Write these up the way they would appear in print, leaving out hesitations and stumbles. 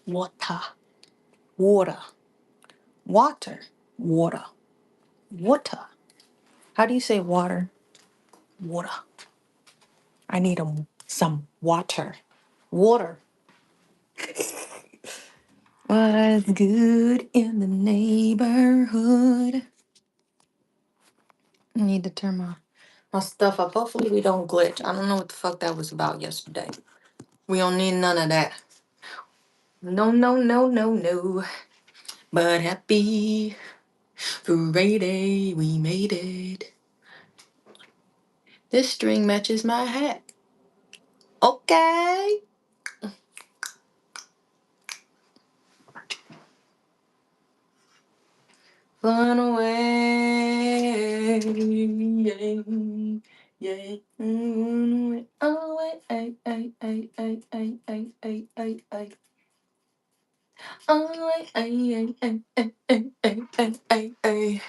water, water, water, water, water. How do you say water? Water. I need some water. Water. What's good in the neighborhood? I need to turn my stuff up. Hopefully we don't glitch. I don't know what the fuck that was about yesterday. We don't need none of that. No, no, no, no, no. But happy Friday, we made it. This string matches my hat. Okay. Fun away. Yeah. Yeah. Away. Ay, ay, ay, ay, ay, ay, ay, ay, ay. Away. Ay, ay, ay, ay, ay, ay, ay, ay, ay.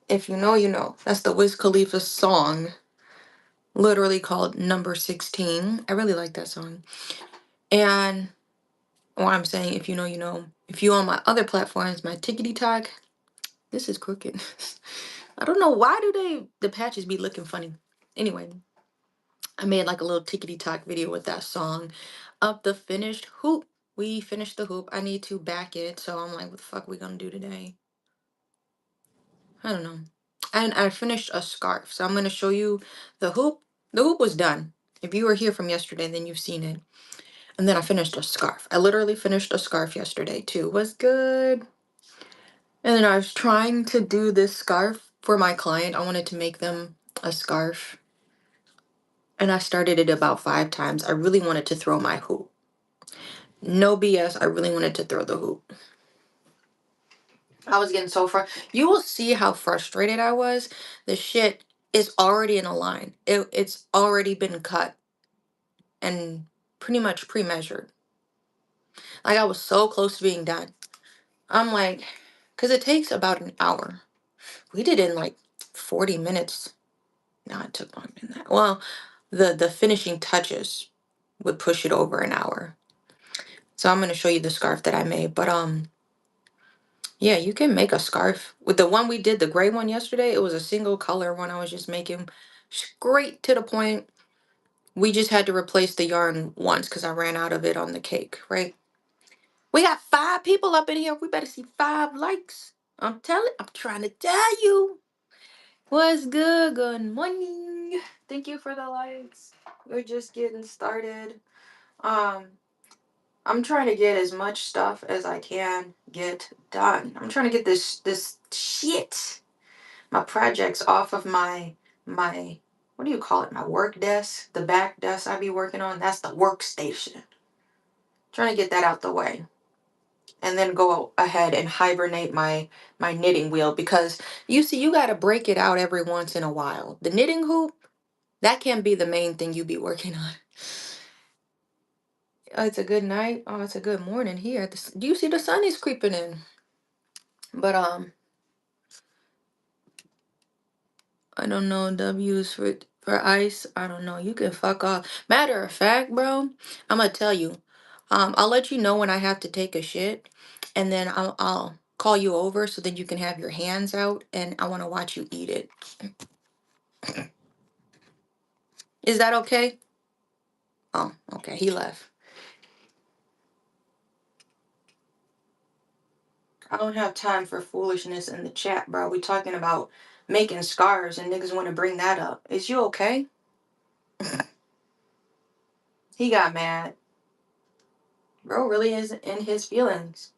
If you know, you know. That's the Wiz Khalifa song, literally called Number 16. I really like that song. And what I'm saying, if you know, you know. If you on my other platforms, my Tickety Talk, this is crooked. I don't know why do the patches be looking funny. Anyway, I made like a little Tickety Talk video with that song of the finished hoop. We finished the hoop. I need to back it, so I'm like, what the fuck we gonna do today? I don't know. And I finished a scarf, so I'm gonna show you the hoop. The hoop was done. If you were here from yesterday, then you've seen it. And then I finished a scarf. I literally finished a scarf yesterday too. Was good. And then I was trying to do this scarf for my client. I wanted to make them a scarf. And I started it about 5 times. I really wanted to throw my hoop. No BS, I really wanted to throw the hoop. I was getting so frustrated. You will see how frustrated I was. The shit is already in a line. It's already been cut and pretty much pre-measured. Like I was so close to being done. I'm like, because it takes about an hour. We did it in like 40 minutes. No, it took longer than that. Well, the finishing touches would push it over an hour. So I'm gonna show you the scarf that I made. But yeah, you can make a scarf. With the one we did, the gray one yesterday, it was a single color one I was just making straight to the point. We just had to replace the yarn once because I ran out of it on the cake, right? We got 5 people up in here. We better see 5 likes. I'm trying to tell you. What's good? Good morning. Thank you for the likes. We're just getting started. Um, I'm trying to get as much stuff as I can get done. I'm trying to get this shit, my projects off of my what do you call it? My work desk, the back desk I be working on. That's the workstation. Trying to get that out the way, and then go ahead and hibernate my knitting wheel because you see, you got to break it out every once in a while. The knitting hoop, that can be the main thing you be working on. Oh, it's a good night. Oh, it's a good morning here. Do you see the sun is creeping in? But I don't know. W's for ice. I don't know. You can fuck off. Matter of fact, bro, I'm gonna tell you. I'll let you know when I have to take a shit, and then I'll call you over so that you can have your hands out, and I want to watch you eat it. Is that okay? Oh, okay. He left. I don't have time for foolishness in the chat, bro. We talking about making scarves, and niggas want to bring that up. Is you okay? He got mad. Bro really is in his feelings.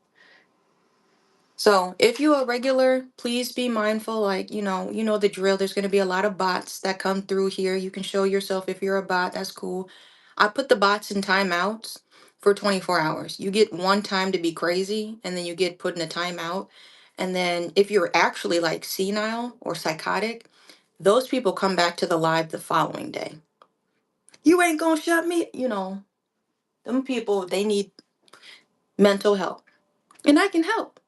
So if you're a regular, please be mindful. Like, you know the drill. There's gonna be a lot of bots that come through here. You can show yourself if you're a bot. That's cool. I put the bots in timeouts for 24 hours. You get one time to be crazy, and then you get put in a timeout. And then if you're actually like senile or psychotic, those people come back to the live the following day. You ain't gonna shut me. Them people, they need mental help. And I can help.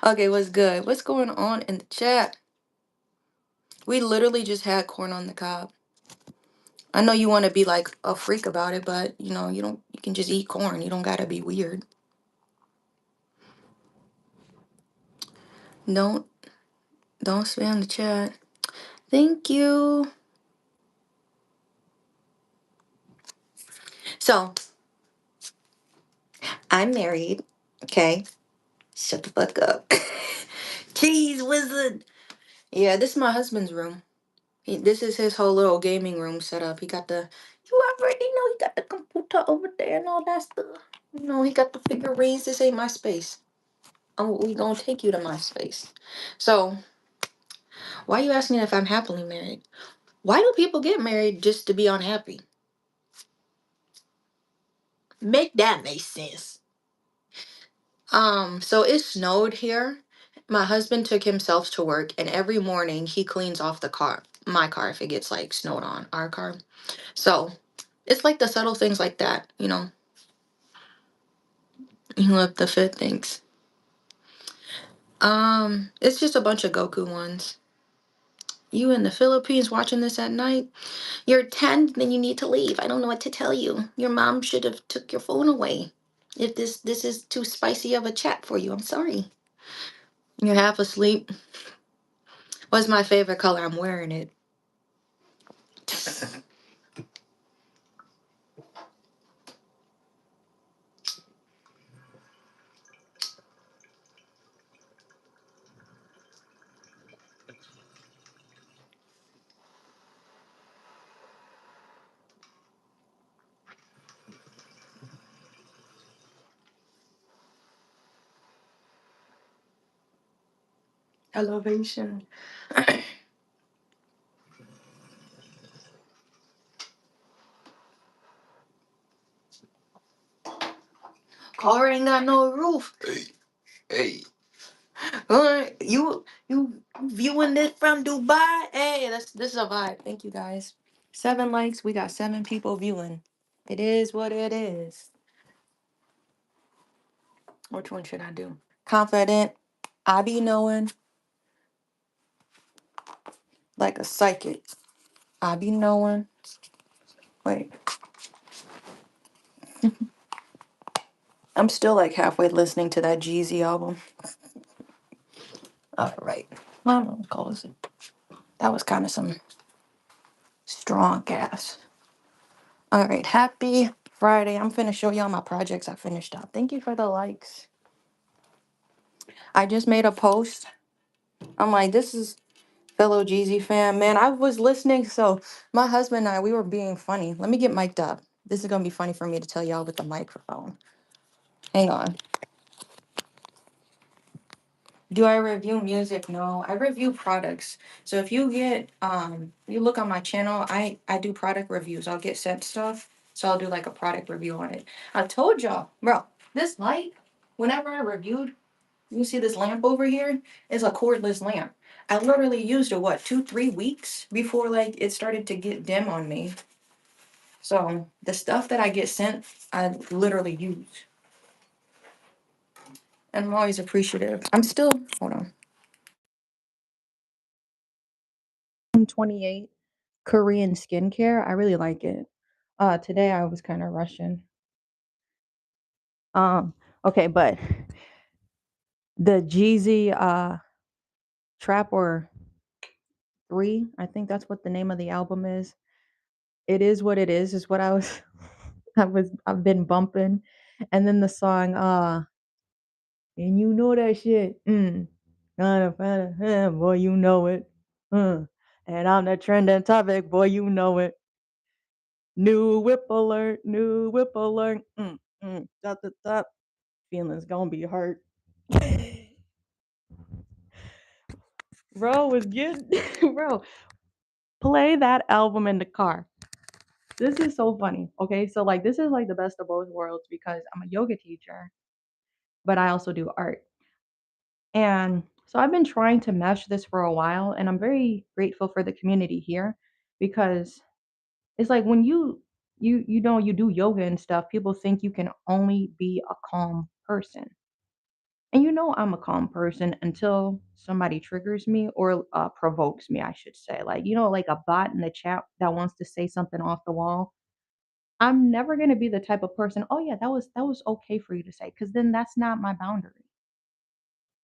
Okay, what's good? What's going on in the chat? We literally just had corn on the cob. I know you want to be like a freak about it, but you know, you don't, you can just eat corn. You don't gotta be weird. Don't don't spam the chat. Thank you. So I'm married. Okay. Shut the fuck up. Jeez, wizard. Yeah, this is my husband's room. This is his whole little gaming room set up. He got the, you already know he got the computer over there and all that stuff. You know, he got the figurines. This ain't my space. We gonna take you to my space. So, why you asking if I'm happily married? Why do people get married just to be unhappy? Make that make sense. So it snowed here. My husband took himself to work, and every morning he cleans off the car, my car, if it gets like snowed on, our car. So it's like the subtle things like that, you know. You love the fit things. It's just a bunch of Goku ones. You in the Philippines watching this at night? You're 10, then you need to leave. I don't know what to tell you. Your mom should have took your phone away. If this is too spicy of a chat for you, I'm sorry. You're half asleep. What's my favorite color? I'm wearing it. Elevation. Car ain't got no roof. Hey, hey. You viewing this from Dubai? Hey, this is a vibe. Thank you guys. 7 likes. We got 7 people viewing. It is what it is. Which one should I do? Confident. I be knowing like a psychic. I be knowing. Wait. I'm still like halfway listening to that Jeezy album. All right. I'm gonna close it. That was kind of some strong gas. All right. Happy Friday. I'm finna show y'all my projects I finished up. Thank you for the likes. I just made a post. I'm like, this is fellow Jeezy fan. Man, I was listening. So my husband and I, we were being funny. Let me get mic'd up. This is gonna be funny for me to tell y'all with the microphone. Hang on. Do I review music? No, I review products. So if you get you look on my channel, I do product reviews. I'll get sent stuff. So I'll do like a product review on it. I told y'all, bro, this light, whenever I reviewed, you see this lamp over here is a cordless lamp. I literally used it what, 2, 3 weeks before like it started to get dim on me. So the stuff that I get sent, I literally use. And I'm always appreciative. I'm still, hold on. 28 Korean skincare. I really like it. Today I was kind of rushing. Um, okay, but the Jeezy Trap or 3, I think that's what the name of the album is. It is what it is what I was I've been bumping. And then the song and you know that shit. Boy, you know it. And I'm the trending topic, boy, you know it. New whip alert, new whip alert. Dot, dot, dot. Feelings gonna be hurt. Bro was getting, bro, play that album in the car. This is so funny. Okay, so like this is like the best of both worlds because I'm a yoga teacher, but I also do art. And so I've been trying to mesh this for a while, and I'm very grateful for the community here because it's like when you know you do yoga and stuff, people think you can only be a calm person. And I'm a calm person until somebody triggers me or provokes me, I should say. Like, like a bot in the chat that wants to say something off the wall. I'm never going to be the type of person, oh yeah, that was okay for you to say, because then that's not my boundary.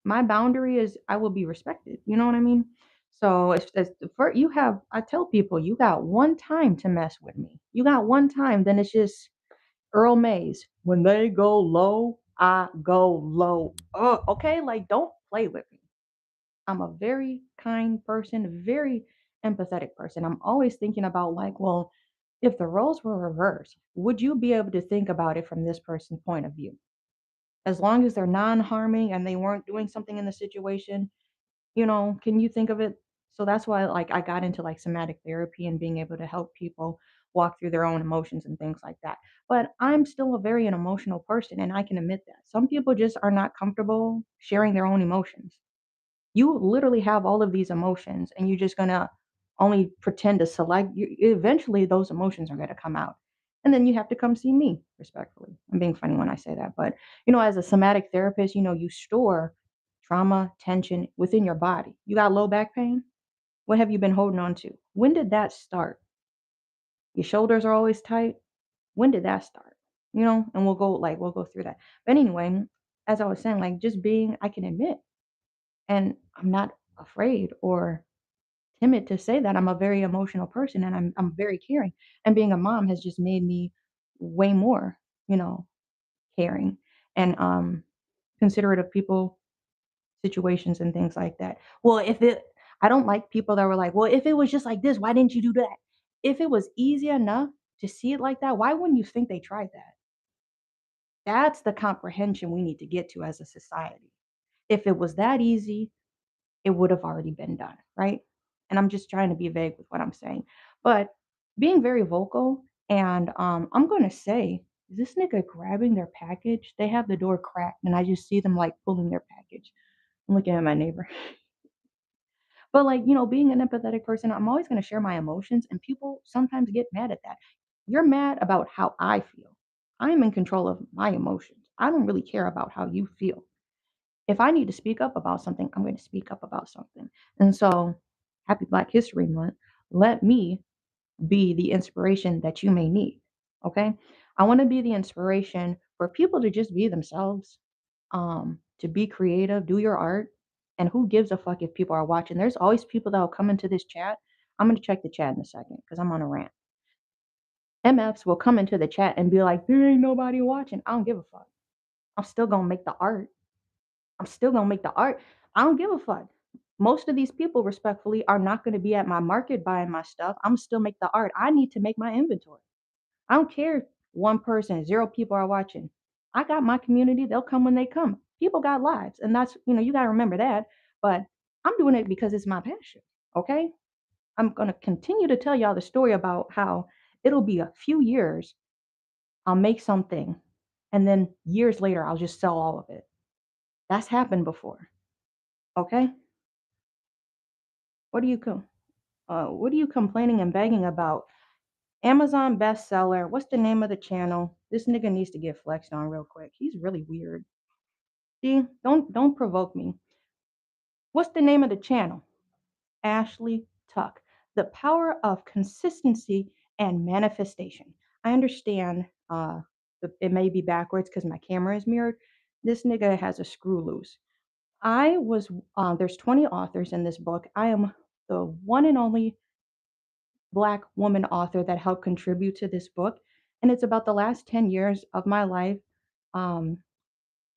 My boundary is I will be respected. You know what I mean? So it's for you have I tell people you got one time to mess with me. You got one time, then it's just Earl Mays. When they go low, I go low. Okay, like don't play with me. I'm a very kind person, very empathetic person. I'm always thinking about like, well, if the roles were reversed, would you be able to think about it from this person's point of view? As long as they're non-harming and they weren't doing something in the situation, can you think of it? So that's why like I got into like somatic therapy and being able to help people walk through their own emotions and things like that. But I'm still a very an emotional person and I can admit that. Some people just are not comfortable sharing their own emotions. You literally have all of these emotions and you're just going to only pretend to select eventually those emotions are going to come out. And then you have to come see me respectfully. I'm being funny when I say that, but as a somatic therapist, you store trauma, tension within your body. You got low back pain? What have you been holding on to? When did that start? Your shoulders are always tight. When did that start? And we'll go through that. But anyway, as I was saying, like just being, I can admit, and I'm not afraid or timid to say that I'm a very emotional person and I'm very caring. And being a mom has just made me way more, you know, caring and considerate of people, situations and things like that. Well, if it I don't like people that were like, "Well, if it was just like this, why didn't you do that?" If it was easy enough to see it like that, why wouldn't you think they tried that? That's the comprehension we need to get to as a society. If it was that easy, it would have already been done, right? And I'm just trying to be vague with what I'm saying. But being very vocal, and I'm gonna say, is this nigga grabbing their package? They have the door cracked, and I just see them like pulling their package. I'm looking at my neighbor. But like, being an empathetic person, I'm always gonna share my emotions, and people sometimes get mad at that. You're mad about how I feel. I'm in control of my emotions. I don't really care about how you feel. If I need to speak up about something, I'm going to speak up about something. And so, happy Black History Month. Let me be the inspiration that you may need. Okay. I want to be the inspiration for people to just be themselves, to be creative, do your art. And who gives a fuck if people are watching? There's always people that will come into this chat. I'm going to check the chat in a second because I'm on a rant. MFs will come into the chat and be like, there ain't nobody watching. I don't give a fuck. I'm still going to make the art. I'm still gonna make the art. I don't give a fuck. Most of these people, respectfully, are not gonna be at my market buying my stuff. I'm still make the art. I need to make my inventory. I don't care if one person, zero people are watching. I got my community. They'll come when they come. People got lives, and that's you gotta remember that. But I'm doing it because it's my passion. Okay, I'm gonna continue to tell y'all the story about how it'll be a few years. I'll make something, and then years later, I'll just sell all of it. That's happened before. Okay. What are you complaining and begging about? Amazon bestseller. What's the name of the channel? This nigga needs to get flexed on real quick. He's really weird. See, don't provoke me. What's the name of the channel? Ashlee Tuck. The power of consistency and manifestation. I understand it may be backwards because my camera is mirrored. This nigga has a screw loose. There's 20 authors in this book. I am the one and only Black woman author that helped contribute to this book. And it's about the last 10 years of my life, um,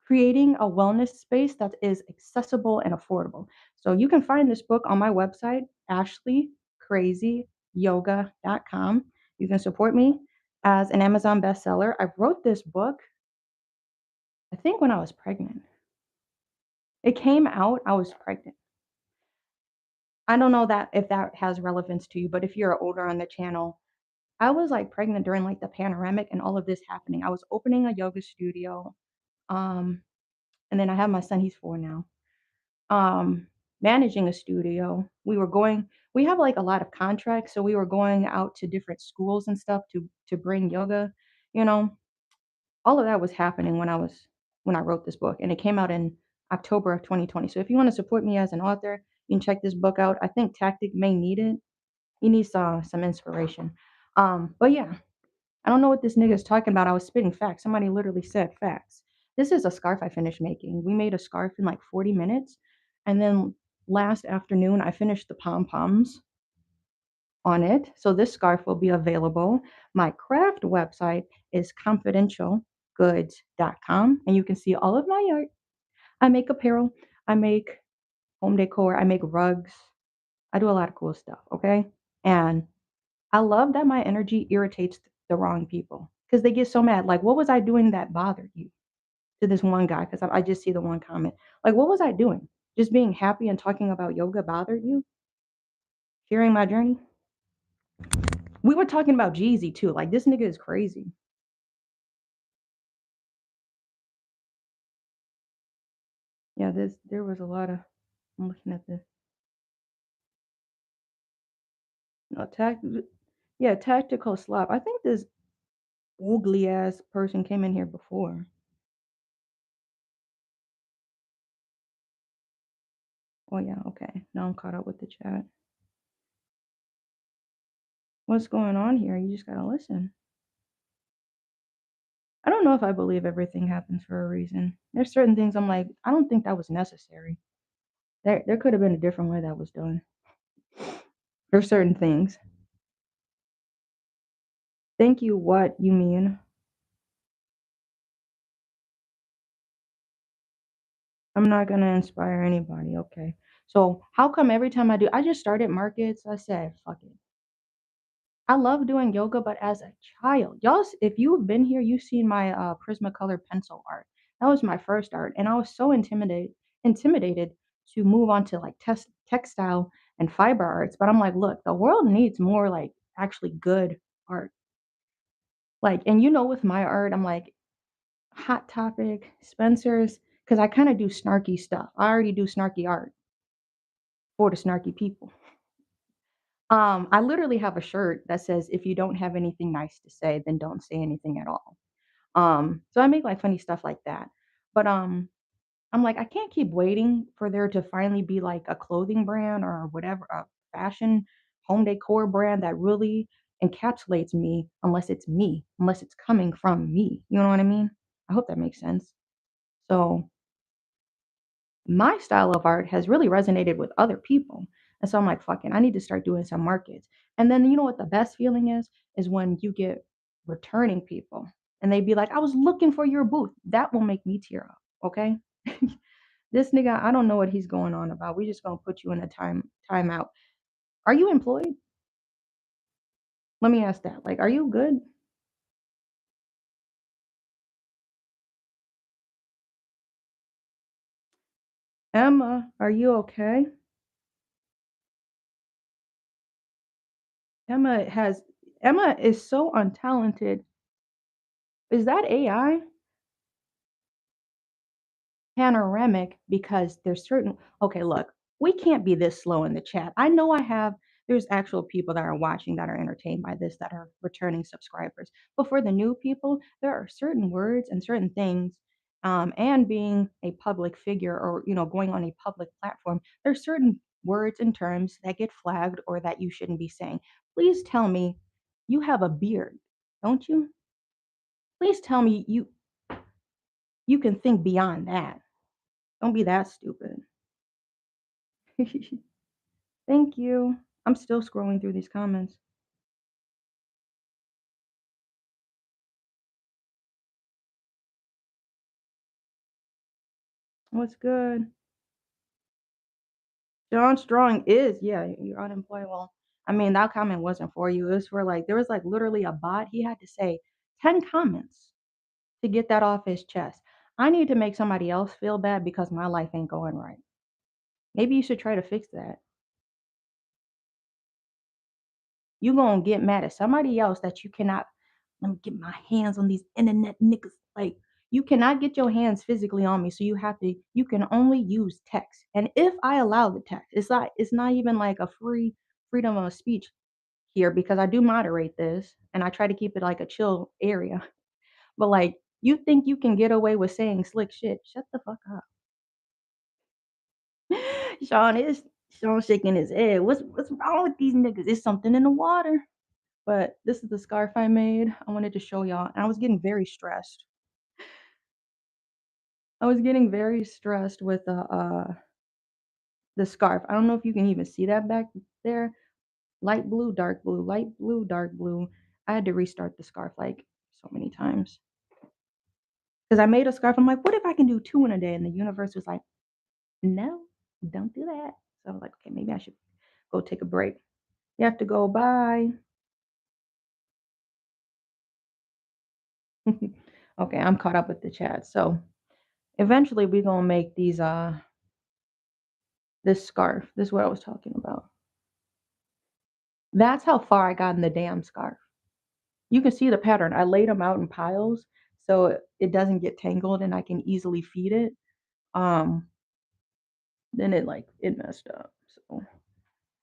creating a wellness space that is accessible and affordable. So you can find this book on my website, ashleecrazyyoga.com. You can support me as an Amazon bestseller. I wrote this book, I think, when I was pregnant. It came out, I was pregnant. I don't know that if that has relevance to you, but if you're older on the channel, I was like pregnant during like the panoramic and all of this happening. I was opening a yoga studio. Um, and then I have my son, he's 4 now. Um, Managing a studio. We have like a lot of contracts, so we were going out to different schools and stuff to bring yoga, you know. All of that was happening when I wrote this book and it came out in October of 2020. So if you want to support me as an author, you can check this book out. I think Tactic may need it. He needs some inspiration. But yeah, I don't know what this nigga is talking about. I was spitting facts. Somebody literally said facts. This is a scarf I finished making. We made a scarf in like 40 minutes. And then last afternoon, I finished the pom poms on it. So this scarf will be available. My craft website is confidentialgoods.com, and you can see all of my art. I make apparel, I make home decor, I make rugs. I do a lot of cool stuff, okay? And I love that my energy irritates the wrong people because they get so mad. Like, what was I doing that bothered you? To this one guy, because I just see the one comment. Like, what was I doing? Just being happy and talking about yoga bothered you? Sharing my journey? We were talking about Jeezy too. Like, this nigga is crazy. Yeah, there was a lot of. I'm looking at this. No, yeah, tactical slop. I think this ugly ass person came in here before. Oh yeah, okay. Now I'm caught up with the chat. What's going on here? You just gotta listen. I don't know if I believe everything happens for a reason. There's certain things I'm like, I don't think that was necessary. There could have been a different way that was done. There's certain things. Thank you, what you mean? I'm not gonna inspire anybody, okay. So how come every time I do I just started markets, I said, fuck it. I love doing yoga, but as a child, if you've been here, you've seen my Prismacolor pencil art. That was my first art, and I was so intimidated to move on to like textile and fiber arts. But I'm like, look, the world needs more like actually good art. Like, and with my art, I'm like Hot Topic, Spencer's, because I kind of do snarky stuff. I already do snarky art for the snarky people. I literally have a shirt that says, "If you don't have anything nice to say, then don't say anything at all." So I make like funny stuff like that. But I'm like, I can't keep waiting for there to finally be like a clothing brand or whatever, a fashion home decor brand that really encapsulates me unless it's coming from me. You know what I mean? I hope that makes sense. So my style of art has really resonated with other people. And so I'm like, fucking, I need to start doing some markets. And then you know what the best feeling is when you get returning people and they be like, I was looking for your booth. That will make me tear up. Okay. This nigga, I don't know what he's going on about. We just gonna put you in a timeout. Are you employed? Let me ask that. Like, are you good? Emma, are you okay? Emma is so untalented. Is that AI? Panoramic because there's certain okay, look, we can't be this slow in the chat. I know there's actual people that are watching that are entertained by this that are returning subscribers. But for the new people, there are certain words and certain things, and being a public figure or going on a public platform, there's certain words and terms that get flagged or that you shouldn't be saying. Please tell me you have a beard, don't you? Please tell me you can think beyond that. Don't be that stupid. Thank you. I'm still scrolling through these comments. What's good? John Strong is, yeah, you're unemployed. Well, I mean, that comment wasn't for you. It was for like, there was like literally a bot. He had to say 10 comments to get that off his chest. I need to make somebody else feel bad because my life ain't going right. Maybe you should try to fix that. You gonna get mad at somebody else that you cannot. Let me get my hands on these internet niggas. Like you cannot get your hands physically on me, so you can only use text. And if I allow the text, it's not even like a freedom of speech here because I do moderate this and I try to keep it like a chill area. But like you think you can get away with saying slick shit, shut the fuck up. Sean shaking his head. What's wrong with these niggas? It's something in the water. But this is the scarf I made. I wanted to show y'all. And I was getting very stressed. I was getting very stressed with the scarf. I don't know if you can even see that back there. Light blue, dark blue, light blue, dark blue. I had to restart the scarf like so many times. Because I made a scarf. I'm like, what if I can do two in a day? And the universe was like, no, don't do that. So I was like, okay, maybe I should go take a break. You have to go, bye. Okay, I'm caught up with the chat. So eventually we're gonna make these this scarf. This is what I was talking about. That's how far I got in the damn scarf. You can see the pattern. I laid them out in piles so it doesn't get tangled and I can easily feed it. Um, then it messed up. So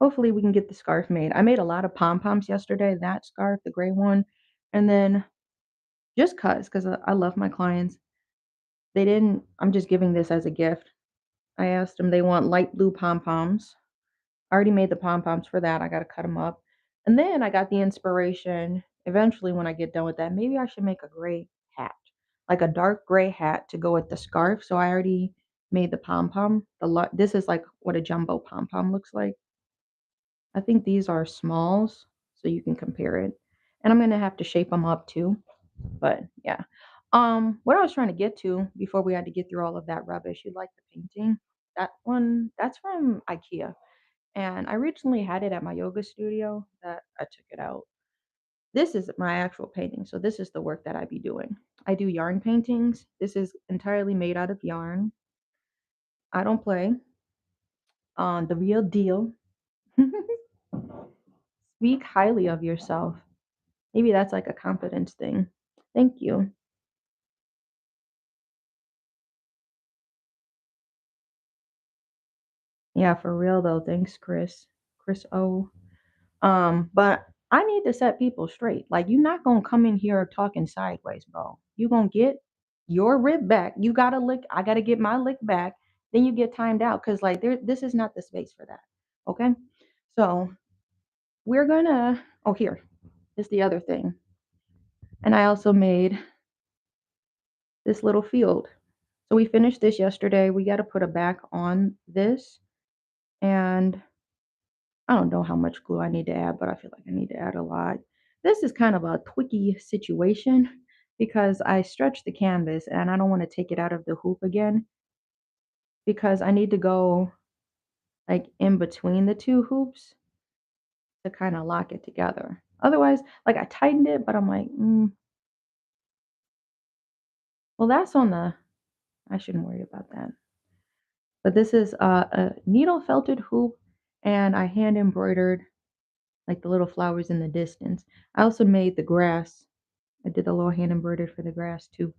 hopefully we can get the scarf made. I made a lot of pom-poms yesterday, that scarf, the gray one, and then just cuz I love my clients. They didn't I'm just giving this as a gift. I asked them they want light blue pom-poms. I already made the pom-poms for that. I got to cut them up. And then I got the inspiration eventually when I get done with that, maybe I should make a gray hat. Like a dark gray hat to go with the scarf. So I already made the pom-pom. This is like what a jumbo pom-pom looks like. I think these are smalls, so you can compare it. And I'm gonna have to shape them up too. But yeah. What I was trying to get to before we had to get through all of that rubbish, you like the painting? That one, that's from IKEA. And I originally had it at my yoga studio that I took it out. This is my actual painting. So this is the work that I be doing. I do yarn paintings. This is entirely made out of yarn. I don't play. On the real deal. Speak highly of yourself. Maybe that's like a confidence thing. Thank you. Yeah, for real though. Thanks, Chris. Chris O. But I need to set people straight. Like you're not gonna come in here talking sideways, bro. You gonna get your rib back. You gotta lick. I gotta get my lick back. Then you get timed out because like this is not the space for that. Okay. So we're gonna. Oh, here is the other thing. And I also made this little field. So we finished this yesterday. We got to put a back on this, and I don't know how much glue I need to add, but I feel like I need to add a lot. This is kind of a twicky situation because I stretched the canvas and I don't want to take it out of the hoop again because I need to go like in between the two hoops to kind of lock it together. Otherwise, like I tightened it, but I'm like, well, that's on the, I shouldn't worry about that. But this is a needle felted hoop and I hand embroidered like the little flowers in the distance. I also made the grass. I did the little hand embroidered for the grass too.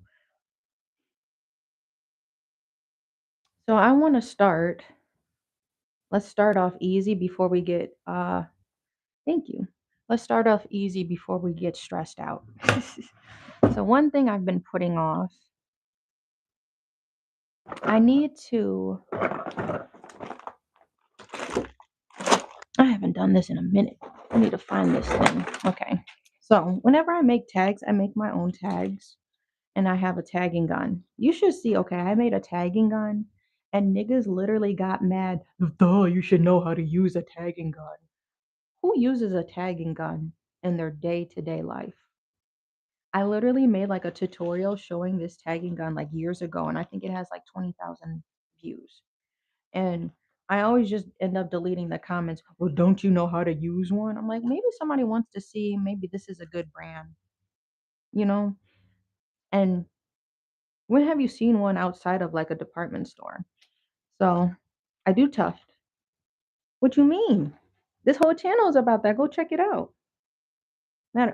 So I want to start. Let's start off easy before we get thank you. Let's start off easy before we get stressed out. So one thing I've been putting off, I need to I haven't done this in a minute. I need to find this thing. Okay. So whenever I make tags, I make my own tags. And I have a tagging gun. You should see, okay, I made a tagging gun and niggas literally got mad. Duh, you should know how to use a tagging gun. Who uses a tagging gun in their day-to-day life? I literally made like a tutorial showing this tagging gun like years ago, and I think it has like 20,000 views. And I always just end up deleting the comments. Well, don't you know how to use one? I'm like, maybe somebody wants to see, maybe this is a good brand, you know? And when have you seen one outside of like a department store? So I do Tuft. What you mean? This whole channel is about that. Go check it out.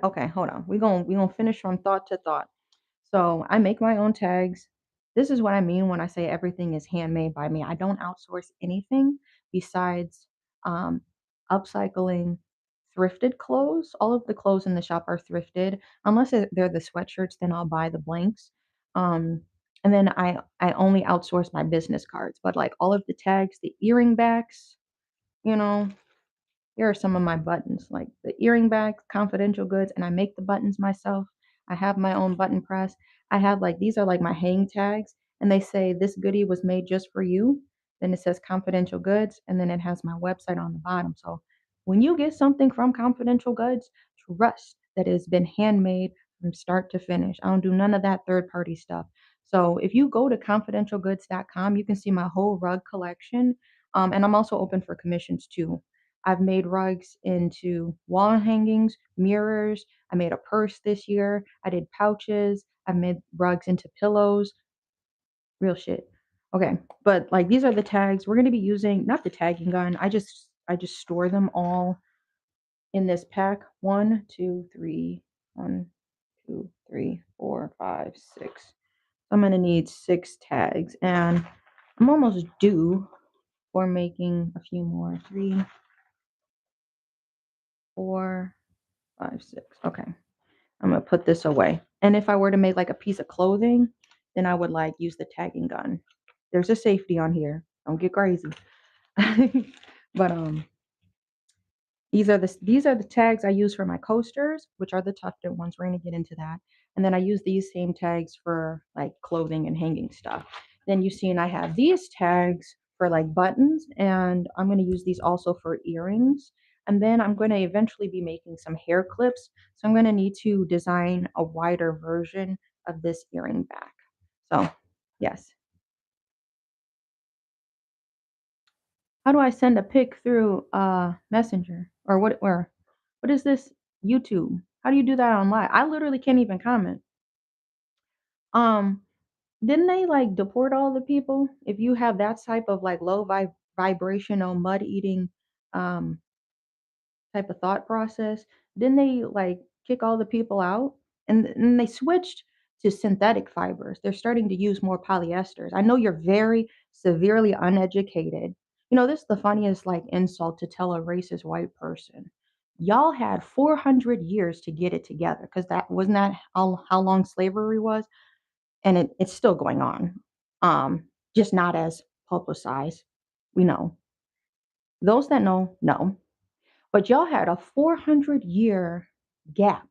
Okay, hold on. We gonna finish from thought to thought. So I make my own tags. This is what I mean when I say everything is handmade by me. I don't outsource anything besides um, upcycling thrifted clothes. All of the clothes in the shop are thrifted. Unless they're the sweatshirts, then I'll buy the blanks. Um, And then I only outsource my business cards, but like all of the tags, the earring backs, you know, here are some of my buttons, like the earring bags, confidential goods, and I make the buttons myself. I have my own button press. I have like these are like my hang tags, and they say this goodie was made just for you. Then it says confidential goods, and then it has my website on the bottom. So when you get something from confidential goods, trust that it has been handmade from start to finish. I don't do none of that third party stuff. So if you go to confidentialgoods.com, you can see my whole rug collection. And I'm also open for commissions too. I've made rugs into wall hangings, mirrors. I made a purse this year. I did pouches. I made rugs into pillows. Real shit. Okay, but like these are the tags we're going to be using, not the tagging gun. I just store them all in this pack. One, two, three, 1, 2, 3, 4, 5, 6. I'm going to need 6 tags and I'm almost due for making a few more. 3, 4, 5, 6. Okay. I'm gonna put this away. And if I were to make like a piece of clothing, then I would like use the tagging gun. There's a safety on here. Don't get crazy. But these are the tags I use for my coasters, which are the tufted ones. We're gonna get into that. And then I use these same tags for like clothing and hanging stuff. Then you see, and I have these tags for like buttons, and I'm gonna use these also for earrings. And then I'm gonna eventually be making some hair clips. So I'm gonna need to design a wider version of this earring back. So yes. How do I send a pic through Messenger or what is this YouTube? How do you do that online? I literally can't even comment. Um, didn't they like deport all the people if you have that type of like low vibrational mud eating um type of thought process? Didn't they like kick all the people out? And then they switched to synthetic fibers. They're starting to use more polyesters. I know you're very severely uneducated. This is the funniest like insult to tell a racist white person. Y'all had 400 years to get it together because that wasn't that how long slavery was, and it's still going on. Just not as publicized. We know. Those that know. But y'all had a 400-year gap.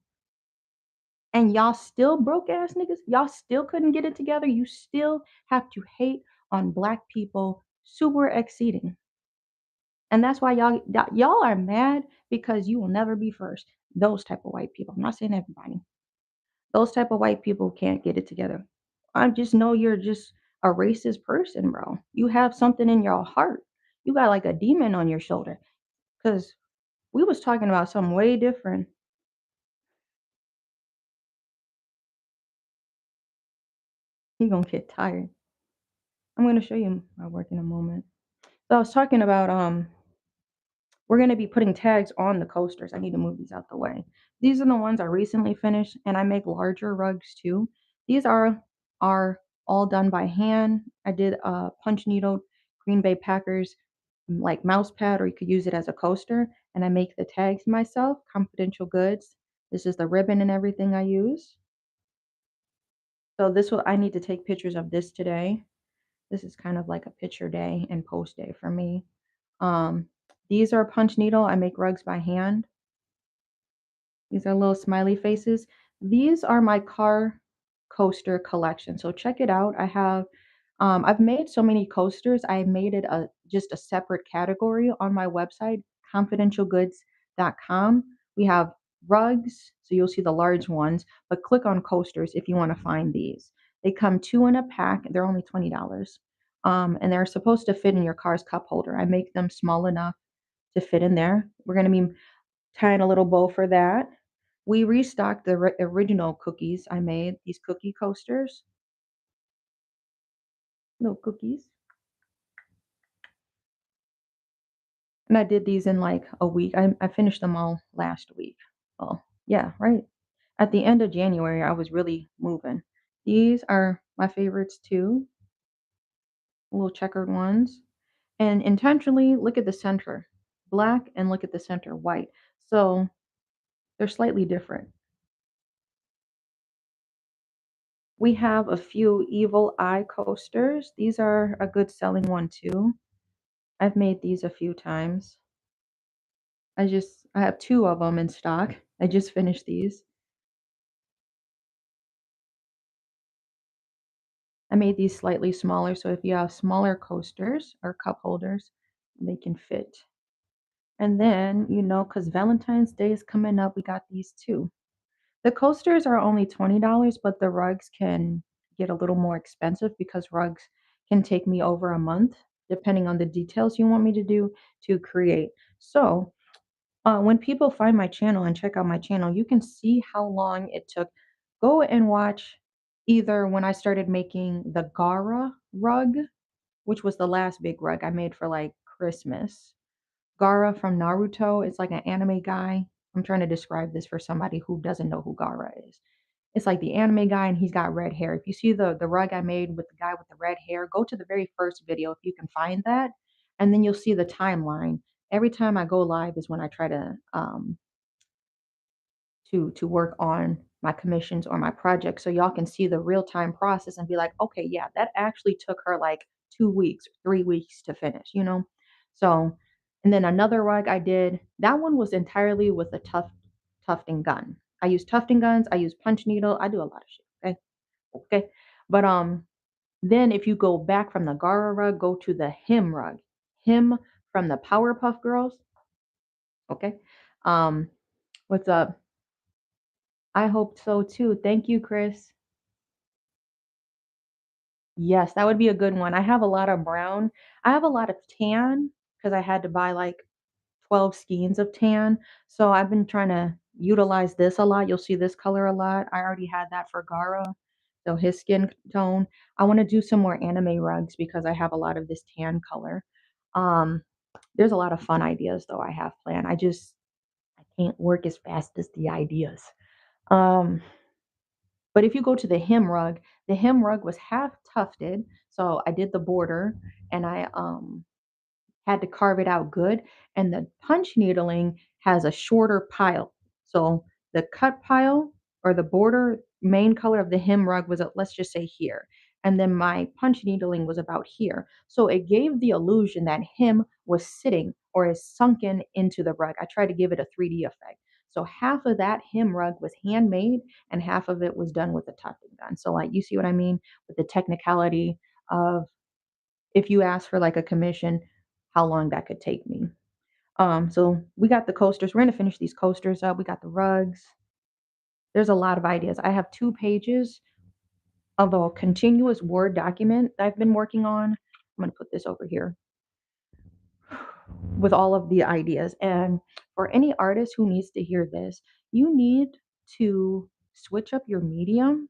And y'all still broke ass niggas. Y'all still couldn't get it together. You still have to hate on black people super exceeding. And that's why y'all are mad because you will never be first. Those type of white people. I'm not saying everybody. Those type of white people can't get it together. I just know you're just a racist person, bro. You have something in your heart. You got like a demon on your shoulder. Cause we was talking about something way different. He gonna get tired. I'm gonna show you my work in a moment. So I was talking about we're gonna be putting tags on the coasters. I need to move these out the way. These are the ones I recently finished, and I make larger rugs too. These are all done by hand. I did a punch needle Green Bay Packers like mouse pad, or you could use it as a coaster. And I make the tags myself. Confidential goods. This is the ribbon and everything I use. So I need to take pictures of this today. This is kind of like a picture day and post day for me. Um, these are punch needle. I make rugs by hand. These are little smiley faces. These are my car coaster collection. So check it out. I've made so many coasters. I made it just a separate category on my website, confidentialgoods.com. We have rugs, so you'll see the large ones, but click on coasters if you want to find these. They come two in a pack. They're only $20. And they're supposed to fit in your car's cup holder. I make them small enough to fit in there. We're going to be tying a little bow for that. We restocked the original cookies I made, these cookie coasters, little cookies. And I did these in like a week. I finished them all last week. Oh, yeah, right. At the end of January, I was really moving. These are my favorites too, little checkered ones. And intentionally look at the center black and look at the center white. So, they're slightly different. We have a few evil eye coasters. These are a good selling one too. I've made these a few times. I have two of them in stock. I just finished these. I made these slightly smaller, so if you have smaller coasters or cup holders, they can fit. And then, because Valentine's Day is coming up, we got these too. The coasters are only $20, but the rugs can get a little more expensive because rugs can take me over a month, depending on the details you want me to do to create. So, when people find my channel and check out my channel, you can see how long it took. Go and watch either when I started making the Gara rug, which was the last big rug I made for like Christmas. Gara from Naruto is like an anime guy. I'm trying to describe this for somebody who doesn't know who Gara is. It's like the anime guy and he's got red hair. If you see the rug I made with the guy with the red hair, go to the very first video if you can find that, and then you'll see the timeline. Every time I go live is when I try to work on my commissions or my projects so y'all can see the real-time process and be like, okay, yeah, that actually took her like 2 weeks, 3 weeks to finish. So, and then another rug I did, that one was entirely with a tufting gun. I use tufting guns, I use punch needle, I do a lot of shit. Okay. Okay. But then if you go back from the Gara rug, go to the him rug. Him from the Powerpuff Girls. Okay. Um, what's up? I hope so too. Thank you, Chris. Yes, that would be a good one. I have a lot of brown. I have a lot of tan because I had to buy like 12 skeins of tan. So I've been trying to utilize this a lot. You'll see this color a lot. I already had that for Gara. So his skin tone. I want to do some more anime rugs because I have a lot of this tan color. Um, there's a lot of fun ideas though I have planned. I can't work as fast as the ideas. Um, But if you go to the hem rug was half tufted. So I did the border and I had to carve it out good. And the punch needling has a shorter pile. So the cut pile or the border main color of the hem rug was, let's just say here. And then my punch needling was about here. So it gave the illusion that him was sitting or is sunken into the rug. I tried to give it a 3D effect. So half of that hem rug was handmade and half of it was done with a tufting gun. So like you see what I mean with the technicality of if you ask for like a commission, how long that could take me. So we got the coasters. We're gonna finish these coasters up. We got the rugs. There's a lot of ideas. I have 2 pages of a continuous Word document that I've been working on. I'm gonna put this over here with all of the ideas. And for any artist who needs to hear this, you need to switch up your medium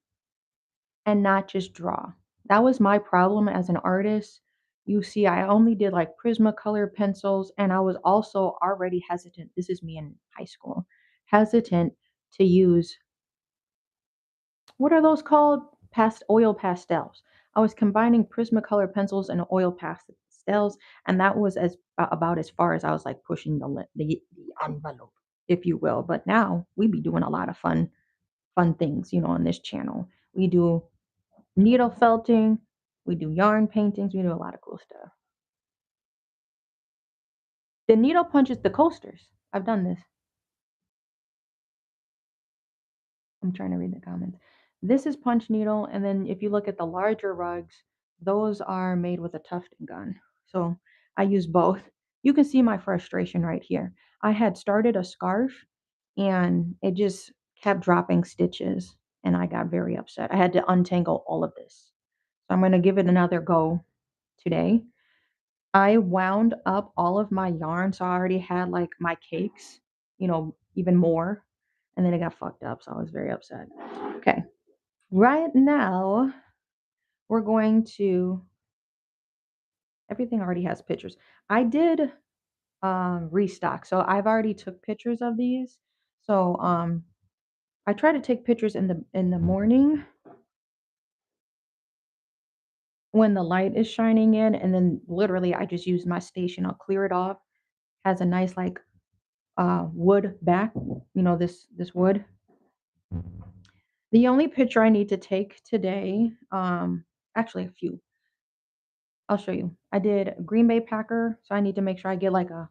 and not just draw. That was my problem as an artist. You see, I only did like Prismacolor pencils, and I was also already hesitant. This is me in high school, hesitant to use what are those called? Oil pastels. I was combining Prismacolor pencils and oil pastels, and that was about as far as I was like pushing the envelope, if you will. But now we be doing a lot of fun things, on this channel. We do needle felting, we do yarn paintings, we do a lot of cool stuff. The needle punches the coasters. I've done this. I'm trying to read the comments. This is punch needle, and then if you look at the larger rugs, those are made with a tufting gun. So I use both. You can see my frustration right here. I had started a scarf and it just kept dropping stitches, and I got very upset. I had to untangle all of this. So I'm going to give it another go today. I wound up all of my yarn, so I already had like my cakes, even more, and then it got fucked up, so I was very upset. Okay, right now we're going to. Everything already has pictures. I did restock, so I've already took pictures of these. So I try to take pictures in the morning when the light is shining in, and then literally I just use my station. I'll clear it off. Has a nice like wood back, this wood. The only picture I need to take today, actually a few. I'll show you. I did Green Bay Packer, so I need to make sure I get like a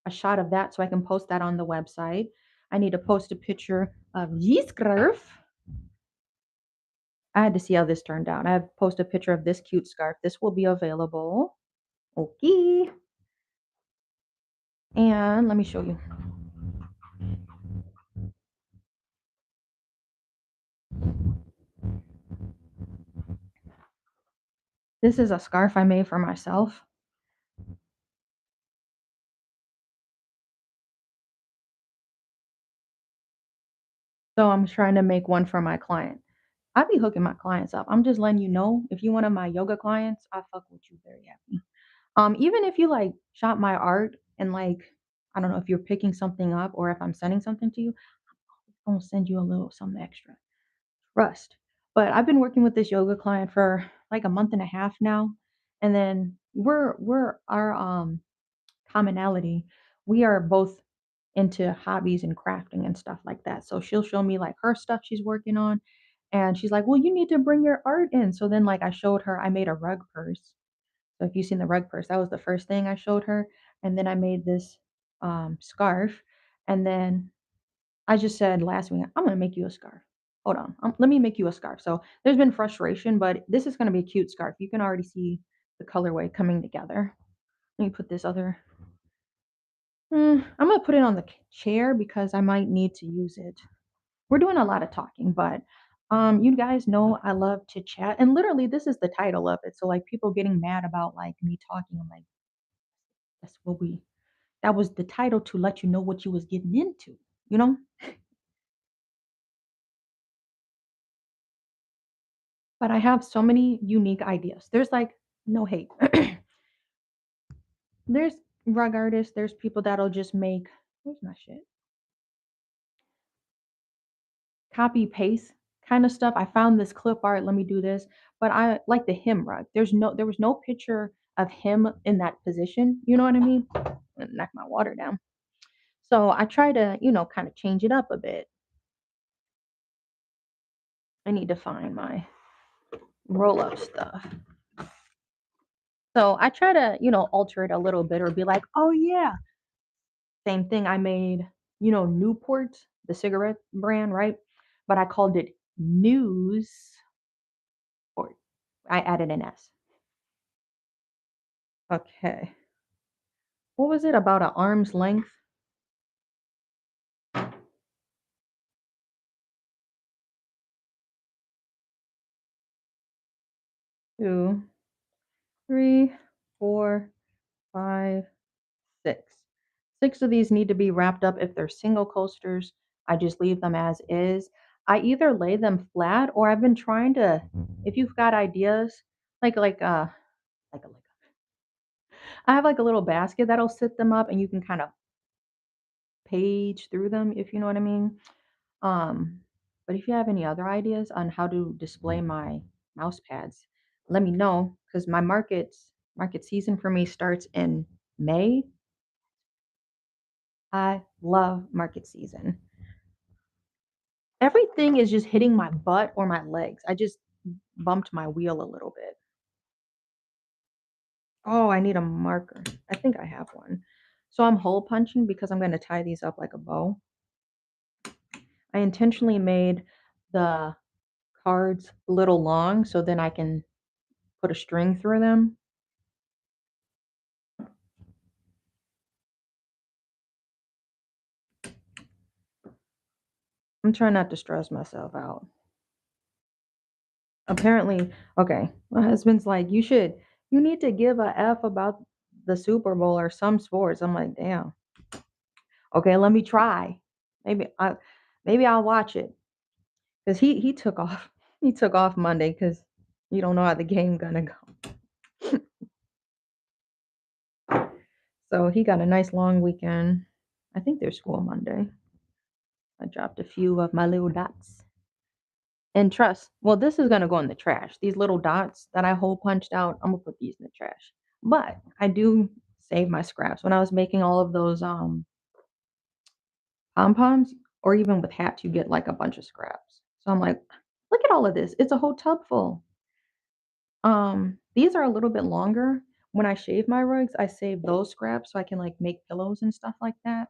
shot of that so I can post that on the website. I need to post a picture of scarf. I had to see how this turned out. I have post a picture of this cute scarf. This will be available. Okay. And let me show you. This is a scarf I made for myself. So I'm trying to make one for my client. I be hooking my clients up. I'm just letting you know if you one of my yoga clients, I fuck with you very happy. Even if you like shop my art and like, I don't know if you're picking something up or if I'm sending something to you, I'm gonna send you a little something extra. Trust. But I've been working with this yoga client for like a month and a half now. And then we're our commonality. We are both into hobbies and crafting and stuff like that. So she'll show me like her stuff she's working on. And she's like, well, you need to bring your art in. So then like I showed her, I made a rug purse. So if you've seen the rug purse, that was the first thing I showed her. And then I made this scarf. And then I just said last week, I'm gonna make you a scarf. Hold on, let me make you a scarf. So there's been frustration, but this is gonna be a cute scarf. You can already see the colorway coming together. Let me put this other. I'm gonna put it on the chair because I might need to use it. We're doing a lot of talking, but you guys know I love to chat, and literally this is the title of it. So like people getting mad about like me talking, I'm like, that's what we. That was the title to let you know what you was getting into. You know. But I have so many unique ideas. There's like no hate. There's rug artists, there's people that'll just make where's my shit? Copy paste kind of stuff. I found this clip art, let me do this. But I like the him rug. There was no picture of him in that position. You know what I mean? Knock my water down. So I try to, kind of change it up a bit. I need to find my roll up stuff. So I try to, alter it a little bit or be like, oh yeah, same thing, I made, Newport, the cigarette brand, right? But I called it News Port. I added an S. Okay. What was it about an arm's length? 2, 3, 4, 5, 6. 6 of these need to be wrapped up. If they're single coasters, I just leave them as is. I either lay them flat or I've been trying to, if you've got ideas, like a I have like a little basket that'll sit them up and you can kind of page through them, if you know what I mean. Um, but if you have any other ideas on how to display my mouse pads, let me know because my market season for me starts in May. I love market season. Everything is just hitting my butt or my legs. I just bumped my wheel a little bit. Oh, I need a marker. I think I have one. So I'm hole punching because I'm going to tie these up like a bow. I intentionally made the cards a little long so then I can put a string through them. I'm trying not to stress myself out. Apparently, okay, my husband's like, you need to give a F about the Super Bowl or some sports. I'm like, damn. Okay, let me try. Maybe I maybe I'll watch it. Because he took off. He took off Monday because you don't know how the game gonna go. So he got a nice long weekend. I think there's school Monday. I dropped a few of my little dots. And trust, well, this is gonna go in the trash. These little dots that I hole punched out, I'm gonna put these in the trash. But I do save my scraps. When I was making all of those pom poms, or even with hats, you get like a bunch of scraps. So I'm like, Look at all of this. It's a whole tub full. These are a little bit longer. When I shave my rugs, I save those scraps so I can like make pillows and stuff like that.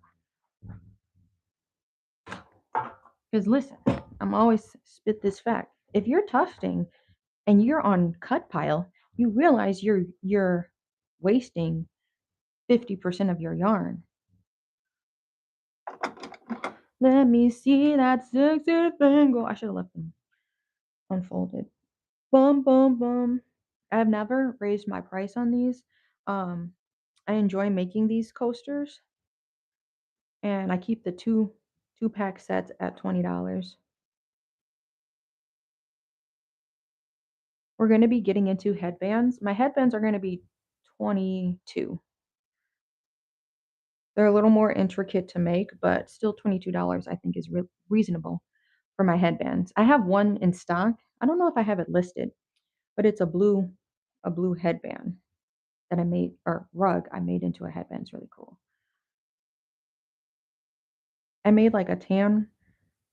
Because listen, I'm always spit this fact. If you're tufting and you're on cut pile, you realize you're wasting 50% of your yarn. Let me see that sexy thing go. I should have left them unfolded. Bum bum bum. I've never raised my price on these. Um, I enjoy making these coasters, and I keep the two pack sets at $20. We're going to be getting into headbands. My headbands are going to be 22. They're a little more intricate to make, but still $22 I think is reasonable for my headbands. I have one in stock. I don't know if I have it listed, but it's a blue headband that I made, or rug I made into a headband. It's really cool. I made like a tan,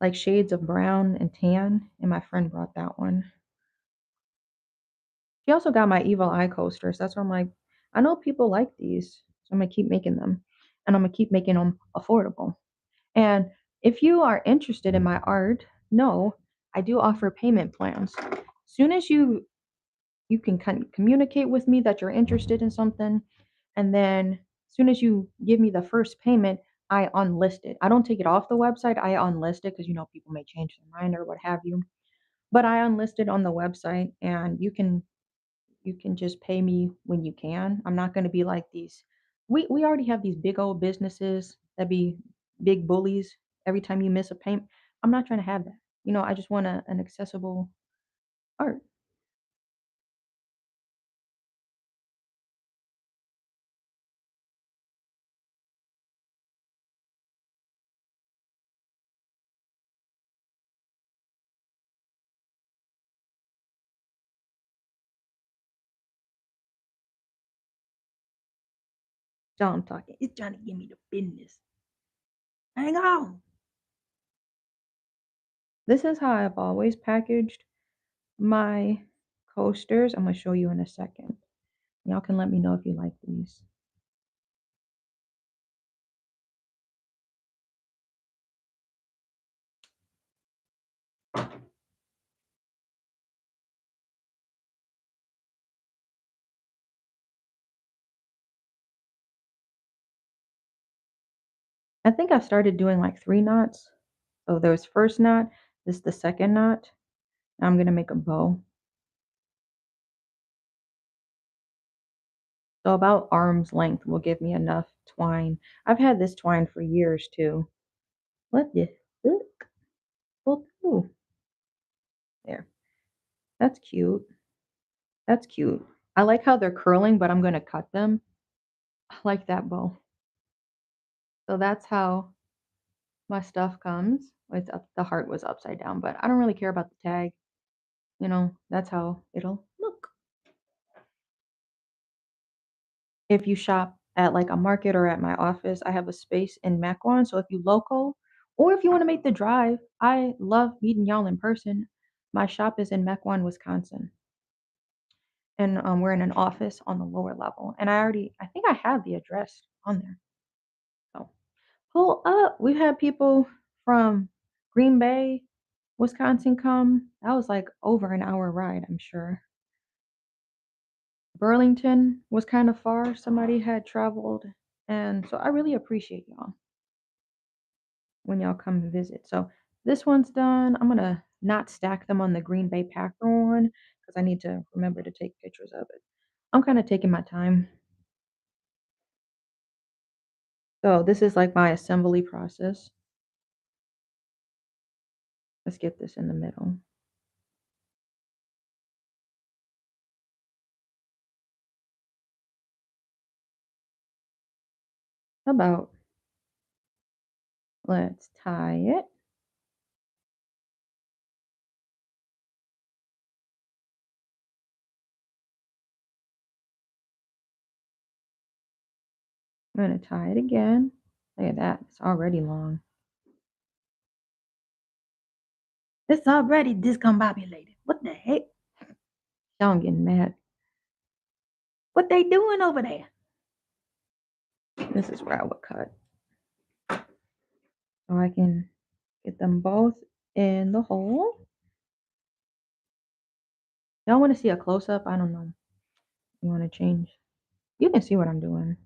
like shades of brown and tan, and my friend brought that one. She also got my evil eye coasters. That's why I'm like, I know people like these, so I'm gonna keep making them, and I'm gonna keep making them affordable. And if you are interested in my art, no, I do offer payment plans. Soon as you can communicate with me that you're interested in something, and then soon as you give me the first payment, I unlist it. I don't take it off the website. I unlist it because people may change their mind or what have you. But I unlist it on the website, and you can just pay me when you can. I'm not going to be like these. We already have these big old businesses that be big bullies every time you miss a payment. I'm not trying to have that. I just want an accessible art. John talking. It's trying to give me the business. Hang on. This is how I've always packaged my coasters. I'm going to show you in a second. Y'all can let me know if you like these. I think I started doing like 3 knots. So there's first knot, this is the second knot. Now I'm going to make a bow. So about arm's length will give me enough twine. I've had this twine for years too. Let this look. Pull through. There. That's cute. That's cute. I like how they're curling, but I'm going to cut them. I like that bow. So that's how my stuff comes. It's up, the heart was upside down, but I don't really care about the tag. That's how it'll look. If you shop at like a market or at my office, I have a space in Mequon. So if you local, or if you want to make the drive, I love meeting y'all in person. My shop is in Mequon, Wisconsin, and we're in an office on the lower level. And I think I have the address on there. So pull up. We've had people from Green Bay, Wisconsin come. That was like over an hour ride, I'm sure. Burlington was kind of far. Somebody had traveled. And so I really appreciate y'all when y'all come visit. So this one's done. I'm going to not stack them on the Green Bay Packer one because I need to remember to take pictures of it. I'm kind of taking my time. So this is like my assembly process. Let's get this in the middle. How about let's tie it. I'm going to tie it again. Look at that. It's already long. It's already discombobulated. What the heck? Now I'm getting mad. What they doing over there? This is where I would cut. So I can get them both in the hole. Y'all want to see a close up? I don't know. You want to change? You can see what I'm doing.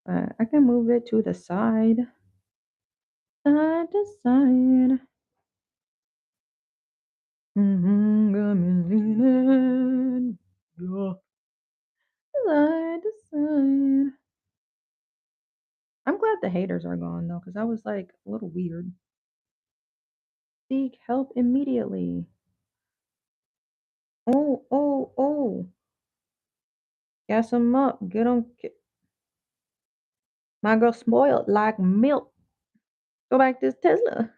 But I can move it to the side. Side to side. Got me leaning. Yeah. Side to side. I'm glad the haters are gone though, because I was like a little weird. Seek help immediately. Oh, oh, oh. Gas them up. Get them. My girl spoiled like milk. Go back this Tesla.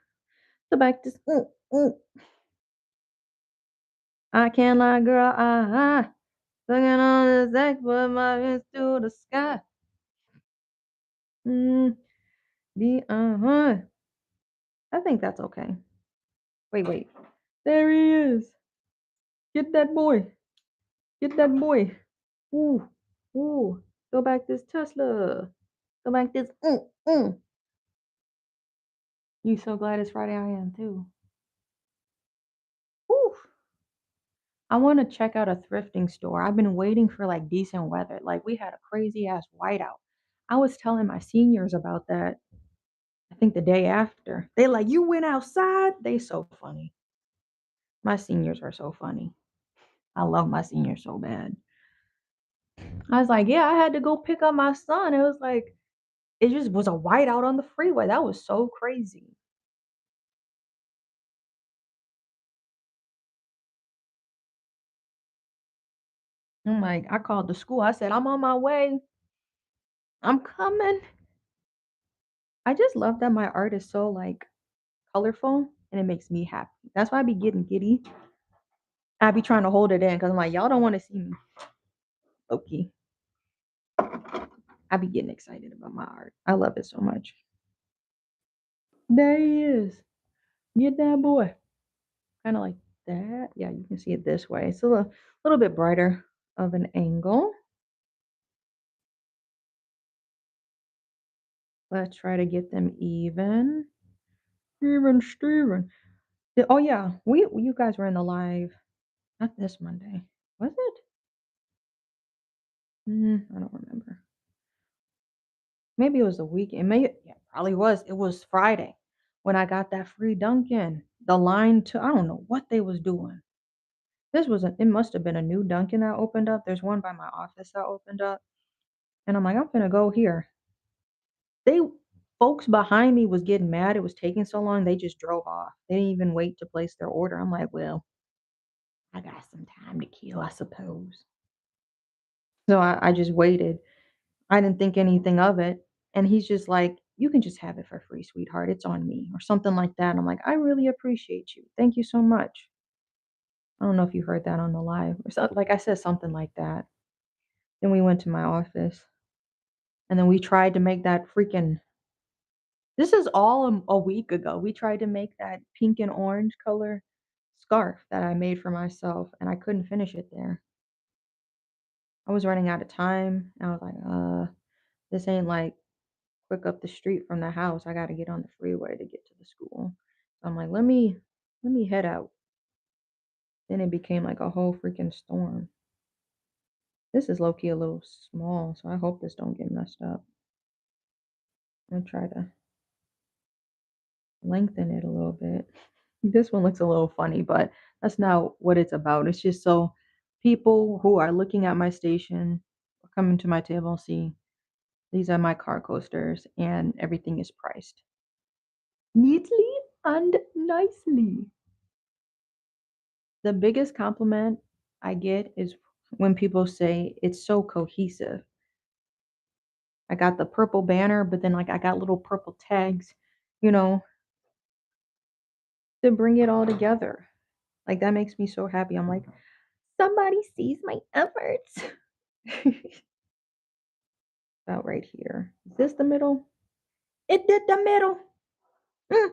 Go back this. I can't lie, girl. Looking on the deck, put my hands to the sky. Mm, I think that's okay. Wait, wait. There he is. Get that boy. Get that boy. Ooh, ooh. Go back this Tesla. Go back this. You so glad it's Friday? I am too. Ooh. I want to check out a thrifting store. I've been waiting for like decent weather. Like we had a crazy ass whiteout. I was telling my seniors about that. I think the day after. They like, you went outside? They so funny. My seniors are so funny. I love my seniors so bad. I was like, yeah, I had to go pick up my son. It was like, it just was a whiteout on the freeway. That was so crazy. I'm like, I called the school. I said, I'm on my way. I'm coming. I just love that my art is so like colorful and it makes me happy. That's why I be getting giddy. I be trying to hold it in because I'm like, y'all don't want to see me. Okay. I be getting excited about my art. I love it so much. There he is. Get that boy. Kind of like that. Yeah, you can see it this way. It's a little bit brighter of an angle. Let's try to get them even. Steven. Oh yeah, you guys were in the live. Not this Monday. Was it? I don't remember. Maybe it was the weekend. Maybe yeah, probably was. It was Friday when I got that free Dunkin'. The line to I don't know what they was doing. It must have been a new Dunkin' that opened up. There's one by my office that opened up. And I'm like, I'm gonna go here. They folks behind me was getting mad it was taking so long. They just drove off. They didn't even wait to place their order. I'm like, well, I got some time to kill, I suppose. So I just waited. I didn't think anything of it. And he's just like, you can just have it for free, sweetheart. It's on me, or something like that. And I'm like, I really appreciate you. Thank you so much. I don't know if you heard that on the live. Or so, like I said, something like that. Then we went to my office and then we tried to make that freaking this is all a week ago. We tried to make that pink and orange color scarf that I made for myself, and I couldn't finish it there. I was running out of time. I was like, this ain't like quick up the street from the house. I got to get on the freeway to get to the school. So I'm like, let me head out. Then it became like a whole freaking storm. This is low key a little small, so I hope this don't get messed up. I'm gonna try to lengthen it a little bit. This one looks a little funny, but that's not what it's about. It's just so people who are looking at my station or coming to my table see these are my car coasters and everything is priced neatly and nicely. The biggest compliment I get is when people say it's so cohesive. I got the purple banner, but then like I got little purple tags, you know, to bring it all together. Like that makes me so happy. I'm like, somebody sees my efforts. About right here. Is this the middle? It did the middle. Mm.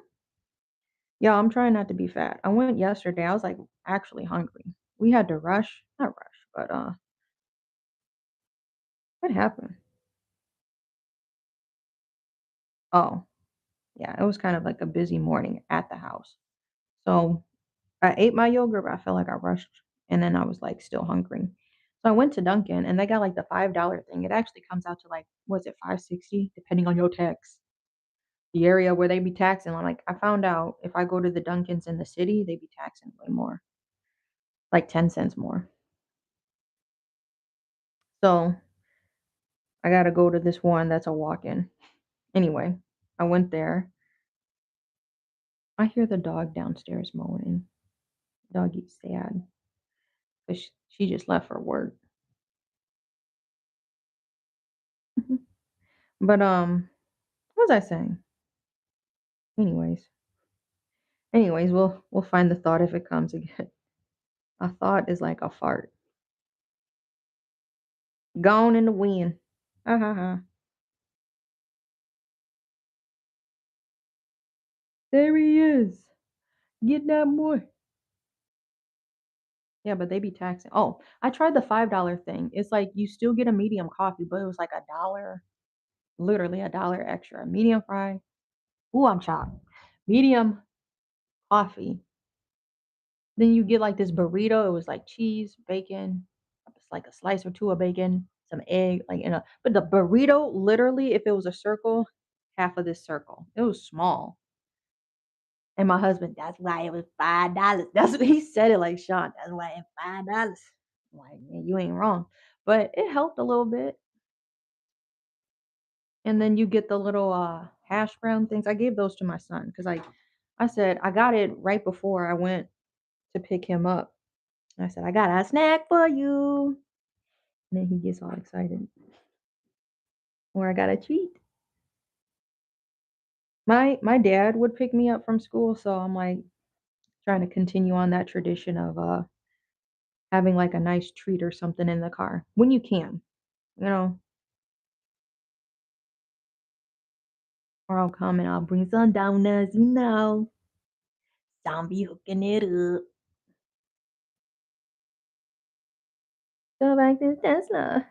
Yeah, I'm trying not to be fat. I went yesterday, I was, like, actually hungry. We had to rush not rush, but, what happened? Oh, yeah, it was kind of like a busy morning at the house. So, I ate my yogurt, but I felt like I rushed, and then I was, like, still hungry. So I went to Dunkin', and they got, like, the $5 thing. It actually comes out to, like, was it 5.60 depending on your tax. The area where they be taxing, I'm like, I found out if I go to the Dunkins in the city, they be taxing way more, like 10 cents more. So I gotta go to this one that's a walk-in. Anyway, I went there. I hear the dog downstairs moaning. Doggy's sad, but she just left for work. Mhm. But, what was I saying? Anyways we'll find the thought if it comes again. A thought is like a fart. Gone in the wind. Ha ha ha. There he is. Get that boy. Yeah, but they be taxing. Oh, I tried the $5 thing. It's like you still get a medium coffee, but it was like $1, literally $1 extra. Medium fry. Ooh, I'm chopped. Medium coffee. Then you get like this burrito. It was like cheese, bacon, it's like a slice or two of bacon, some egg, like in a. But the burrito, literally, if it was a circle, half of this circle. It was small. And my husband, that's why it was $5. That's what he said it like Sean. That's why it's $5. I'm like, man, you ain't wrong. But it helped a little bit. And then you get the little hash brown things. I gave those to my son because I said I got it right before I went to pick him up. I said, I got a snack for you. And then he gets all excited. Or I got a treat. My dad would pick me up from school, so I'm like trying to continue on that tradition of having like a nice treat or something in the car when you can, you know. Or I'll come and I'll bring some donuts, you know. Zombie hooking it up. Go back to Tesla.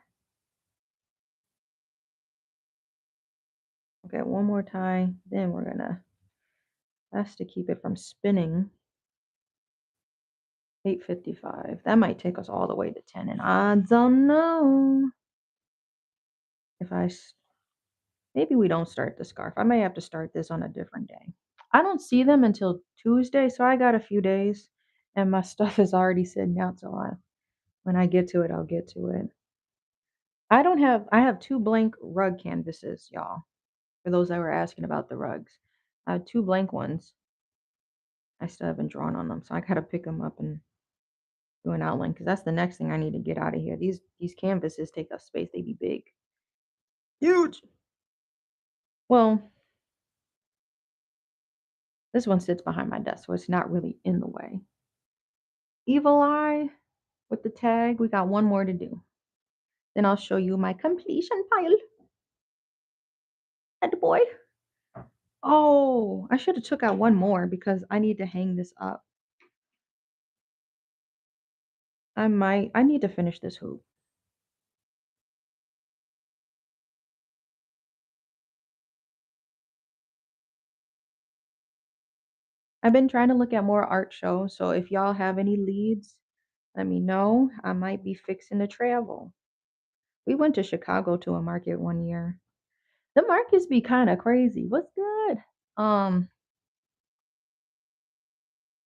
Okay, one more time. Then we're gonna that's to keep it from spinning. 8:55. That might take us all the way to 10, and I don't know if maybe we don't start the scarf. I may have to start this on a different day. I don't see them until Tuesday, so I got a few days, and my stuff is already sitting out. So when I get to it, I'll get to it. I have two blank rug canvases, y'all. For those that were asking about the rugs, I have two blank ones. I still haven't drawn on them, so I gotta pick them up and do an outline because that's the next thing I need to get out of here. These canvases take up space. They be big, huge. Well, this one sits behind my desk, so it's not really in the way. Evil Eye with the tag. We got one more to do. Then I'll show you my completion pile. At the boy. Oh, I should have took out one more because I need to hang this up. I need to finish this hoop. I've been trying to look at more art shows, so if y'all have any leads, let me know. I might be fixing to travel. We went to Chicago to a market one year. The markets be kind of crazy. What's good? Um,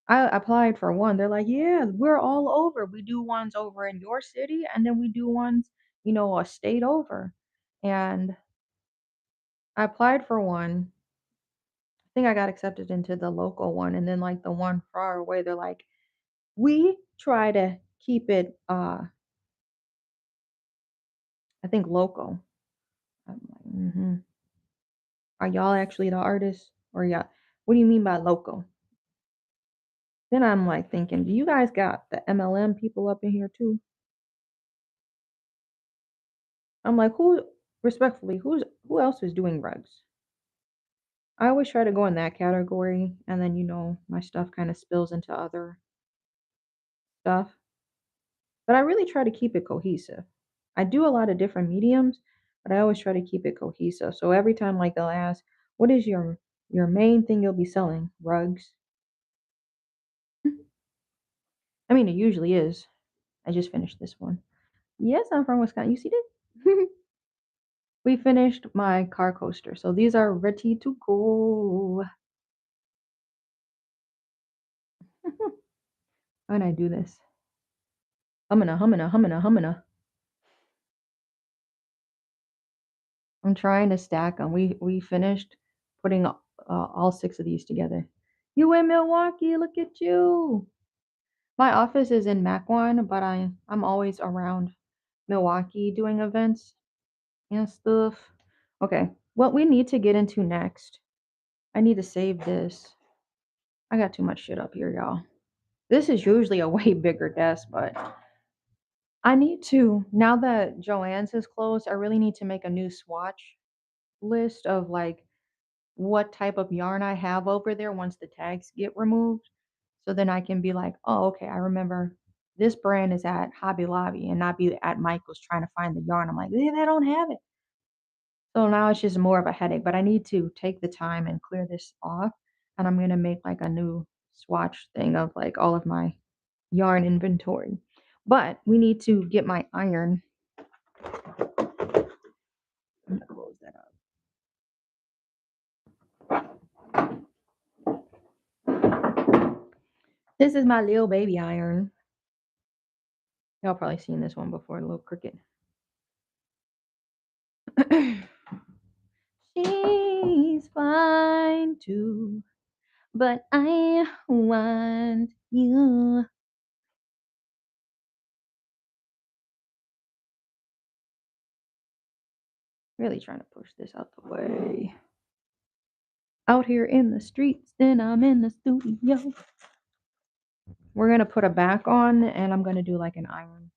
I applied for one. They're like, "Yeah, we're all over. We do ones over in your city, and then we do ones, a state over." And I applied for one. I think I got accepted into the local one, and then like the one far away, they're like, "We try to keep it, I think local." I'm like, Are y'all actually the artists, or yeah? What do you mean by local? Then I'm like thinking, do you guys got the MLM people up in here too? I'm like, who else is doing rugs? I always try to go in that category, and then, my stuff kinda spills into other stuff, but I really try to keep it cohesive. I do a lot of different mediums, but I always try to keep it cohesive, so every time, like, they'll ask, "What is your main thing you'll be selling?" "Rugs." I mean, it usually is. I just finished this one. Yes, I'm from Wisconsin. You see this? We finished my car coaster, so these are ready to go. When I do this, humana, humana, humana, humana. I'm trying to stack them. We finished putting all six of these together. You in Milwaukee? Look at you. My office is in Macwan, but I'm always around Milwaukee doing events and stuff. Okay, what we need to get into next. I need to save this. I got too much shit up here, y'all. This is usually a way bigger desk, but I need to, now that Joann's is closed, I really need to make a new swatch list of like what type of yarn I have over there once the tags get removed. So then I can be like, oh, okay, I remember this brand is at Hobby Lobby and not be at Michael's trying to find the yarn. I'm like, they don't have it. So now it's just more of a headache, but I need to take the time and clear this off. And I'm going to make like a new swatch thing of like all of my yarn inventory. But we need to get my iron. I'm going to close that up. This is my little baby iron. Y'all probably seen this one before, a little cricket. She's fine too, but I want you. Really trying to push this out the way. Out here in the streets, then I'm in the studio. We're gonna put a back on, and I'm gonna do like an iron.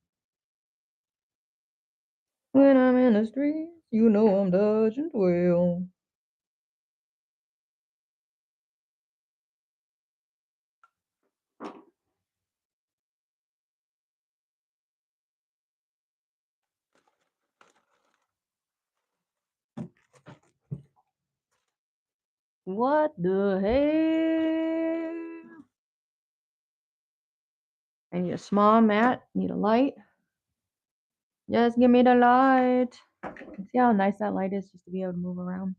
When I'm in the streets, you know I'm dodging well. What the hell? I need a small mat, need a light. Just give me the light. See how nice that light is just to be able to move around.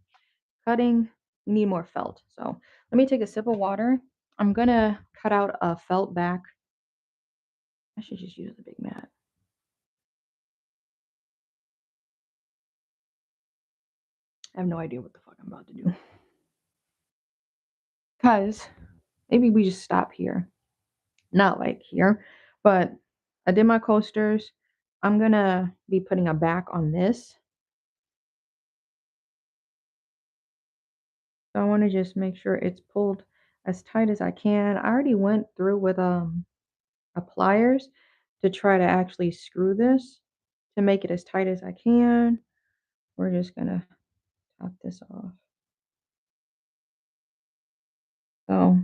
Cutting, we need more felt. So let me take a sip of water. I'm gonna cut out a felt back. I should just use the big mat. I have no idea what the fuck I'm about to do. Because maybe we just stop here. Not like here, but I did my coasters. I'm gonna be putting a back on this. So I want to just make sure it's pulled as tight as I can. I already went through with pliers to try to actually screw this to make it as tight as I can. We're just gonna top this off. So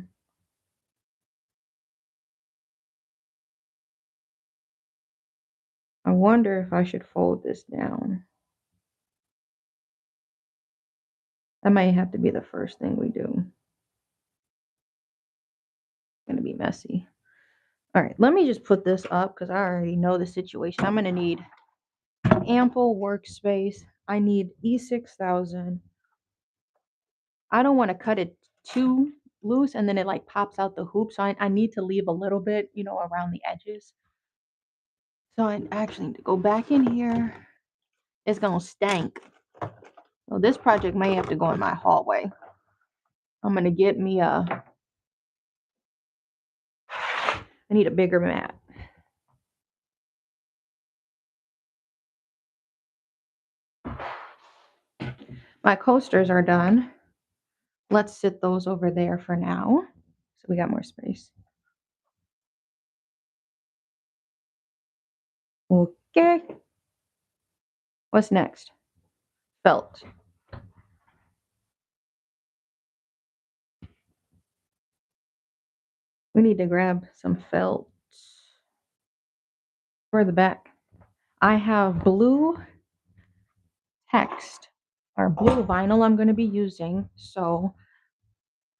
I wonder if I should fold this down. That might have to be the first thing we do. It's gonna be messy. All right, let me just put this up because I already know the situation. I'm gonna need ample workspace. I need E6000. I don't want to cut it too loose and then it like pops out the hoop. So I need to leave a little bit, around the edges. So I actually need to go back in here. It's gonna stank. So this project may have to go in my hallway. I'm gonna get me I need a bigger mat. My coasters are done. Let's sit those over there for now. So we got more space. Okay. What's next? Felt. We need to grab some felt for the back. I have blue text or blue vinyl I'm going to be using, so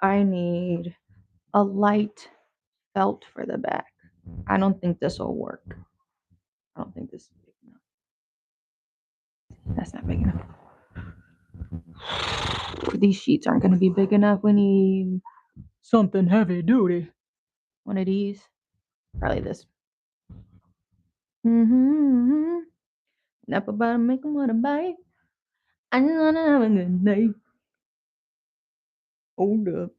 I need a light felt for the back. I don't think this will work. I don't think this is big enough. That's not big enough. These sheets aren't going to be big enough. We need something heavy duty. One of these. Probably this. Mm-hmm. Never about to make them want to bite. I just want to have a good day. Hold up.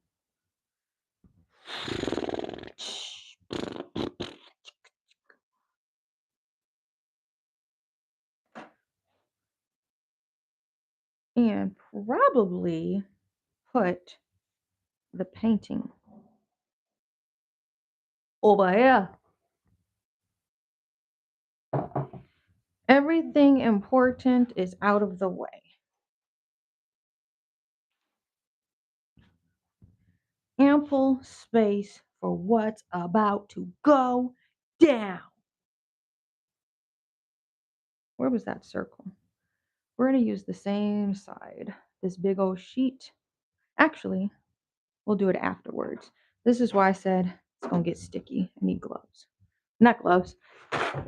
And probably put the painting over here. Everything important is out of the way. Ample space for what's about to go down. Where was that circle? We're going to use the same side, this big old sheet. Actually, we'll do it afterwards. This is why I said it's going to get sticky. I need gloves. Not gloves. Ah!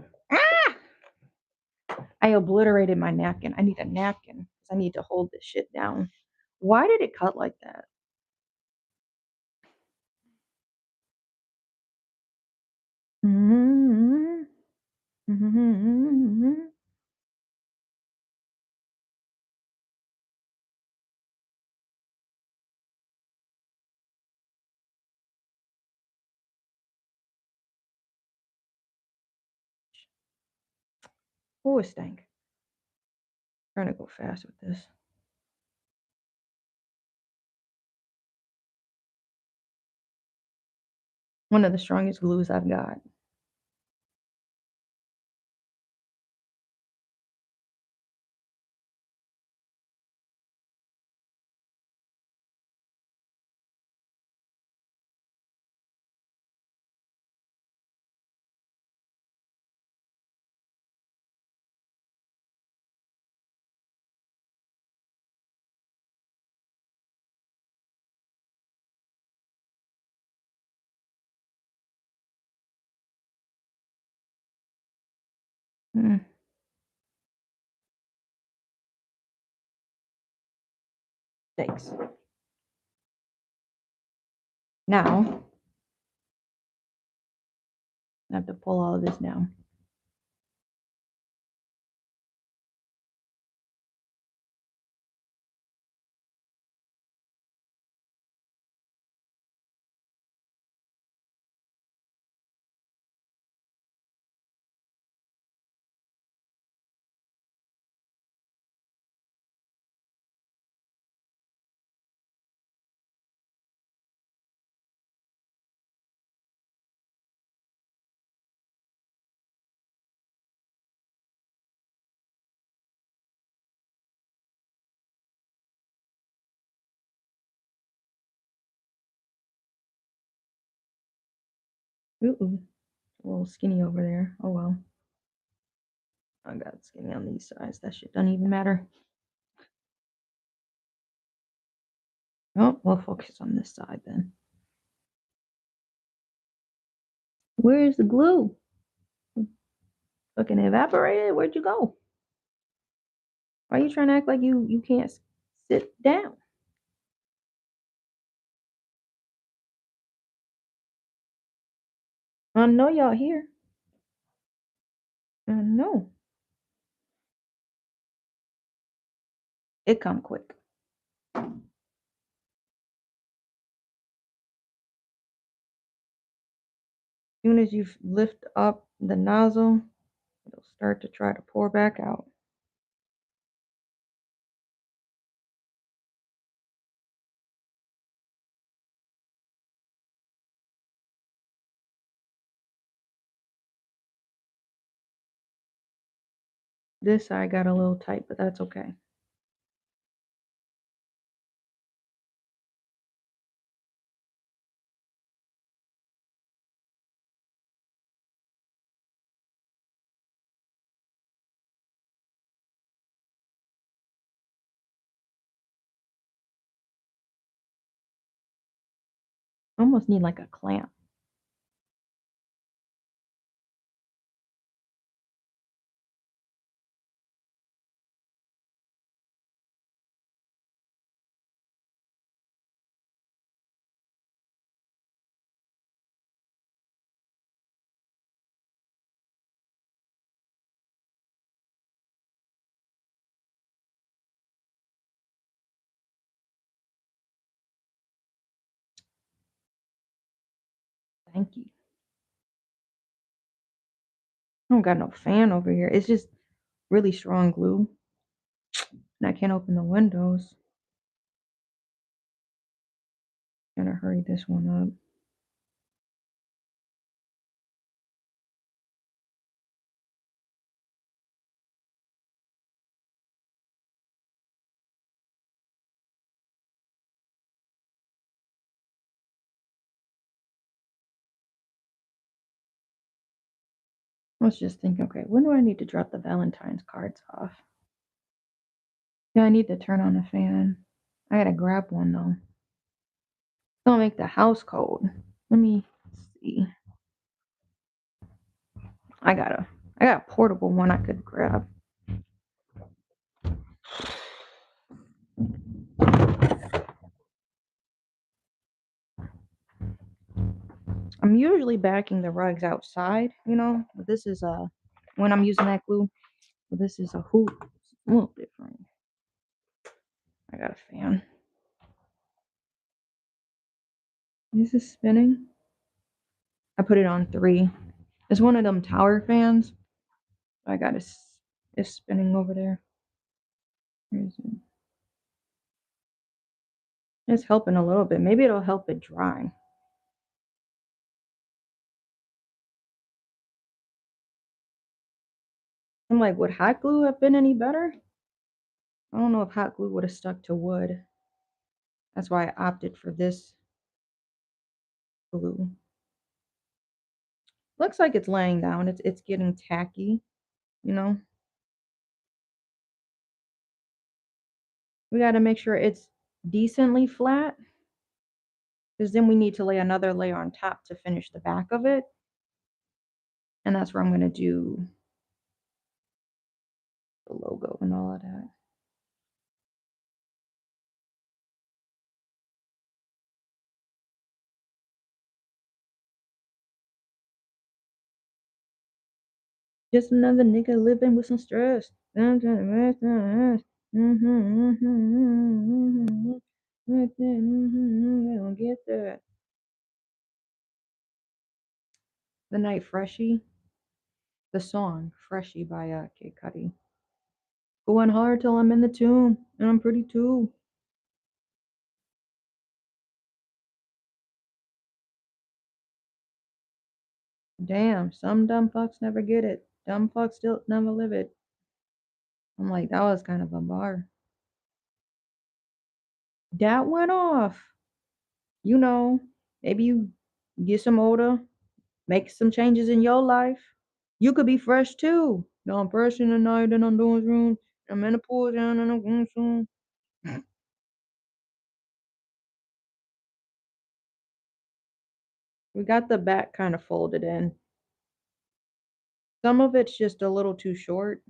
I obliterated my napkin. I need a napkin because I need to hold this shit down. Why did it cut like that? Mm-hmm. Mm-hmm. Oh, it stank. Trying to go fast with this. One of the strongest glues I've got. Mm, thanks. Now, I have to pull all of this down. Ooh, a little skinny over there. Oh well. I got skinny on these sides. That shit doesn't even matter. Oh, we'll focus on this side then. Where's the glue? Fucking evaporated? Where'd you go? Why are you trying to act like you can't sit down? I know y'all here. I know. It come quick. Soon as you lift up the nozzle, it'll start to try to pour back out. This side got a little tight, but that's okay. Almost need like a clamp. Thank you. I don't got no fan over here. It's just really strong glue, and I can't open the windows. Gotta hurry this one up. I was just thinking, okay, when do I need to drop the Valentine's cards off? Yeah, I need to turn on the fan. I gotta grab one though. Don't make the house cold. Let me see. I got a portable one I could grab. I'm usually backing the rugs outside, but this is when I'm using that glue, but this is a hoop. It's a little different. I got a fan. Is this spinning? I put it on 3. It's one of them tower fans. I got it's spinning over there. Where is it? It's helping a little bit. Maybe it'll help it dry. I'm like, would hot glue have been any better? I don't know if hot glue would have stuck to wood. That's why I opted for this glue. Looks like it's laying down. It's getting tacky, you know. We got to make sure it's decently flat because then we need to lay another layer on top to finish the back of it. And that's where I'm going to do the logo and all of that. Just another nigga living with some stress. We're gonna get there. The Night Freshie, the song Freshie by Kid Cudi. Going hard till I'm in the tomb, and I'm pretty too. Damn, some dumb fucks never get it. Dumb fucks still never live it. I'm like, that was kind of a bar. That went off. You know, maybe you get some older, make some changes in your life. You could be fresh too. No, I'm fresh in the night and I'm doing rooms. I'm in the pool down and I'm going soon. We got the back kind of folded in. Some of it's just a little too short.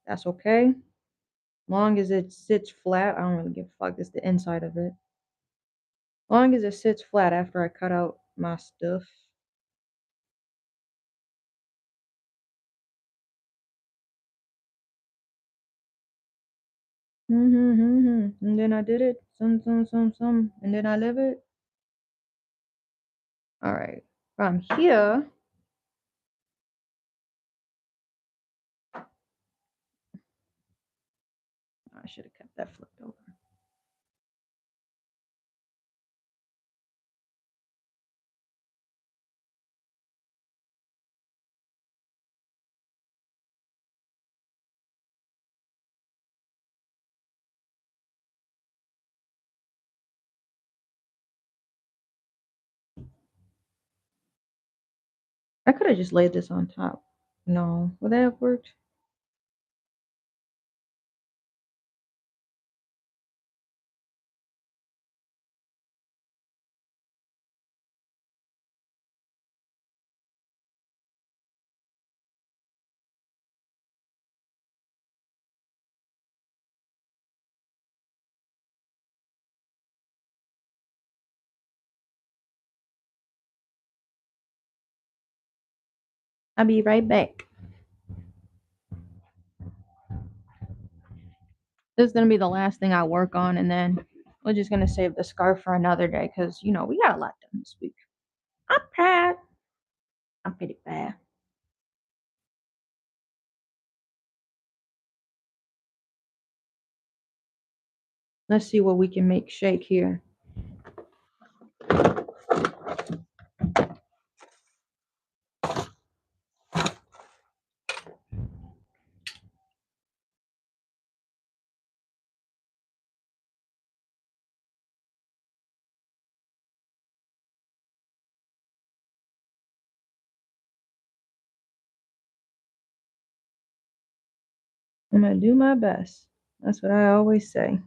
That's okay. Long as it sits flat, I don't really give a fuck. It's the inside of it. Long as it sits flat after I cut out my stuff. And then I did it. Some. And then I live it. All right. From here, I should have kept that flipped over. I could have just laid this on top. No, would that have worked? I'll be right back. This is gonna be the last thing I work on, and then we're just gonna save the scarf for another day because we got a lot done this week. I'm proud. I'm pretty bad. Let's see what we can make shake here. I'm gonna do my best. That's what I always say.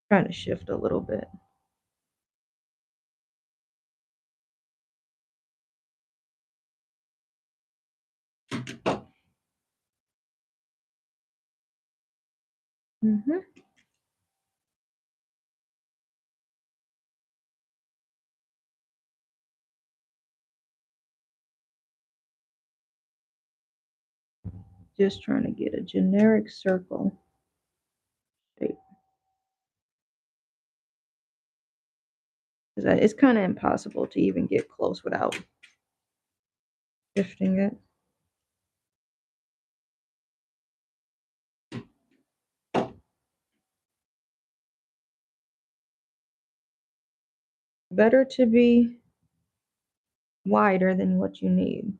Trying to shift a little bit. Mm-hmm. Just trying to get a generic circle shape. Because it's kind of impossible to even get close without shifting it. Better to be wider than what you need.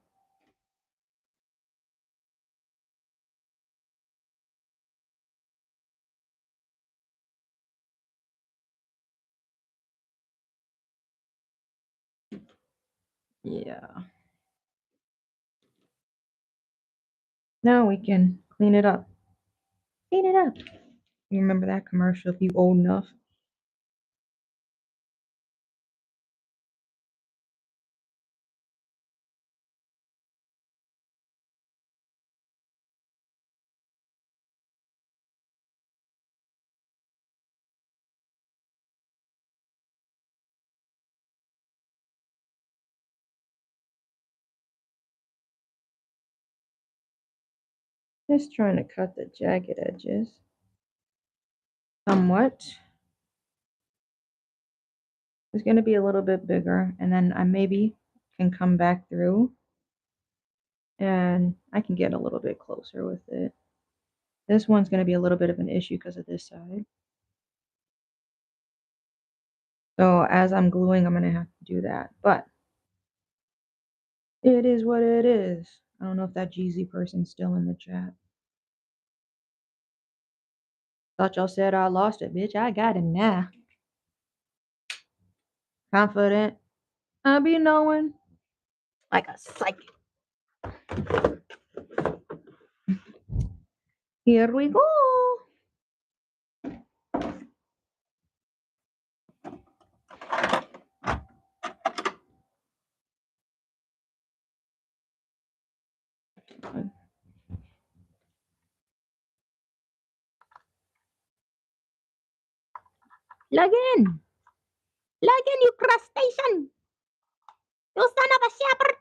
Yeah. Now we can clean it up. Clean it up. You remember that commercial if you old enough? Just trying to cut the jagged edges somewhat. It's going to be a little bit bigger, and then I maybe can come back through and I can get a little bit closer with it. This one's going to be a little bit of an issue because of this side. So as I'm gluing, I'm going to have to do that. But it is what it is. I don't know if that Jeezy person's still in the chat. Thought y'all said I lost it, bitch. I got it now. Confident. I be knowing like a psychic. Here we go. Log in. Log in, you crustacean. You son of a shepherd.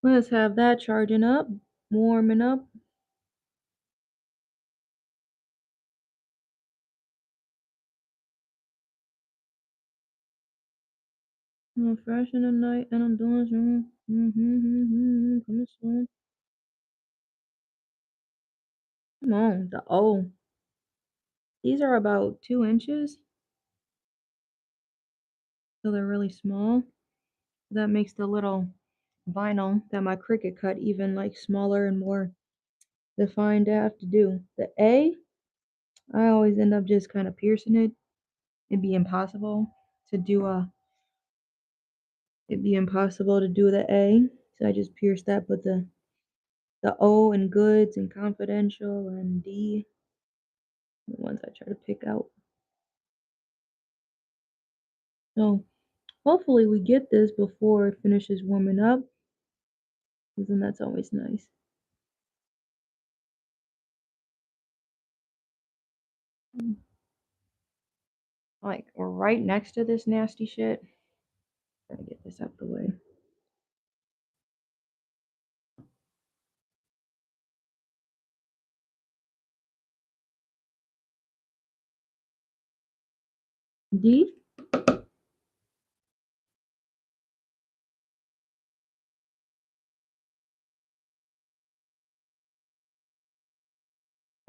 Let's have that charging up, warming up. I'm fresh in the night and I'm doing some. Coming soon. Come on, the O. These are about 2 inches, so they're really small. That makes the little vinyl that my Cricut cut even like smaller and more defined to have to do. The A, I always end up just kind of piercing it. It'd be impossible to do a. It'd be impossible to do the A, so I just pierced that. But The O in goods and confidential and D, the ones I try to pick out. So hopefully we get this before it finishes warming up, because then that's always nice. Like, we're right next to this nasty shit. Trying to get this out the way. D?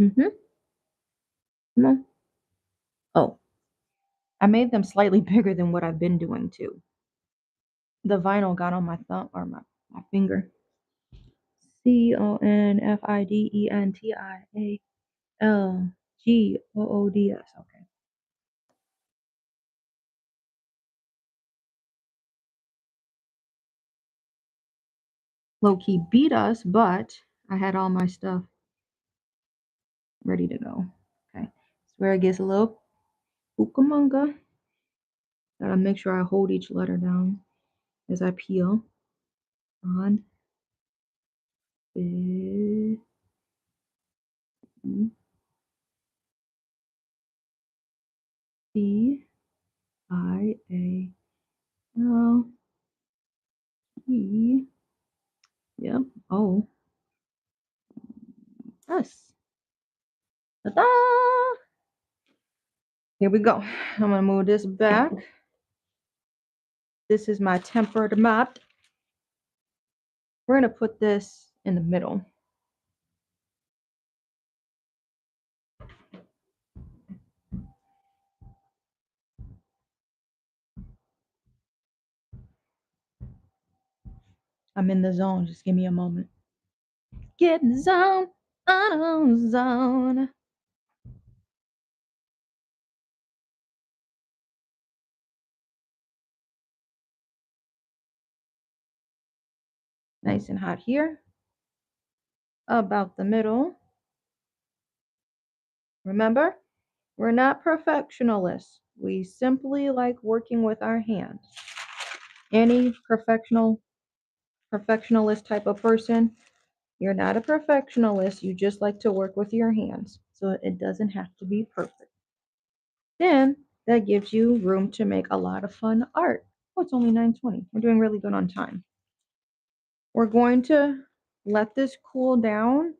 Mm-hmm. Come on. Oh, I made them slightly bigger than what I've been doing too. The vinyl got on my thumb or my finger. CONFIDENTIALGOODS. Okay. Low key beat us, but I had all my stuff ready to go. Okay. That's where it gets a little Cucamonga. Gotta make sure I hold each letter down as I peel. On. B. C. I. A. L. E. Yep. O. S. Ta-da! Here we go. I'm gonna move this back. This is my tempered mat. We're gonna put this in the middle. I'm in the zone. Just give me a moment. Get in the zone. On the zone. Nice and hot here. About the middle. Remember, we're not perfectionists. We simply like working with our hands. Any perfectionalist type of person, you're not a perfectionist. You just like to work with your hands. So it doesn't have to be perfect. Then that gives you room to make a lot of fun art. Oh, it's only 9:20. We're doing really good on time. We're going to let this cool down,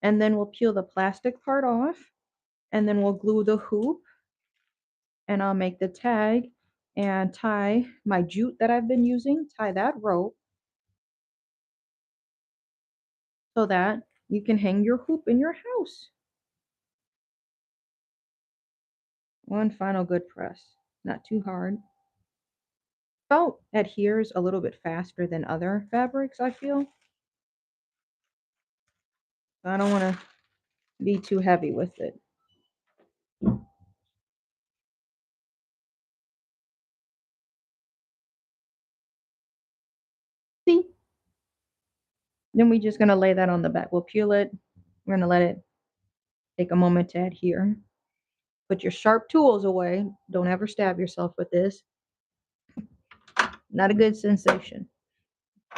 and then we'll peel the plastic part off, and then we'll glue the hoop, and I'll make the tag and tie my jute that I've been using, tie that rope so that you can hang your hoop in your house. One final good press, not too hard. Felt adheres a little bit faster than other fabrics, I feel. I don't want to be too heavy with it. See? Then we're just going to lay that on the back. We'll peel it. We're going to let it take a moment to adhere. Put your sharp tools away. Don't ever stab yourself with this. Not a good sensation.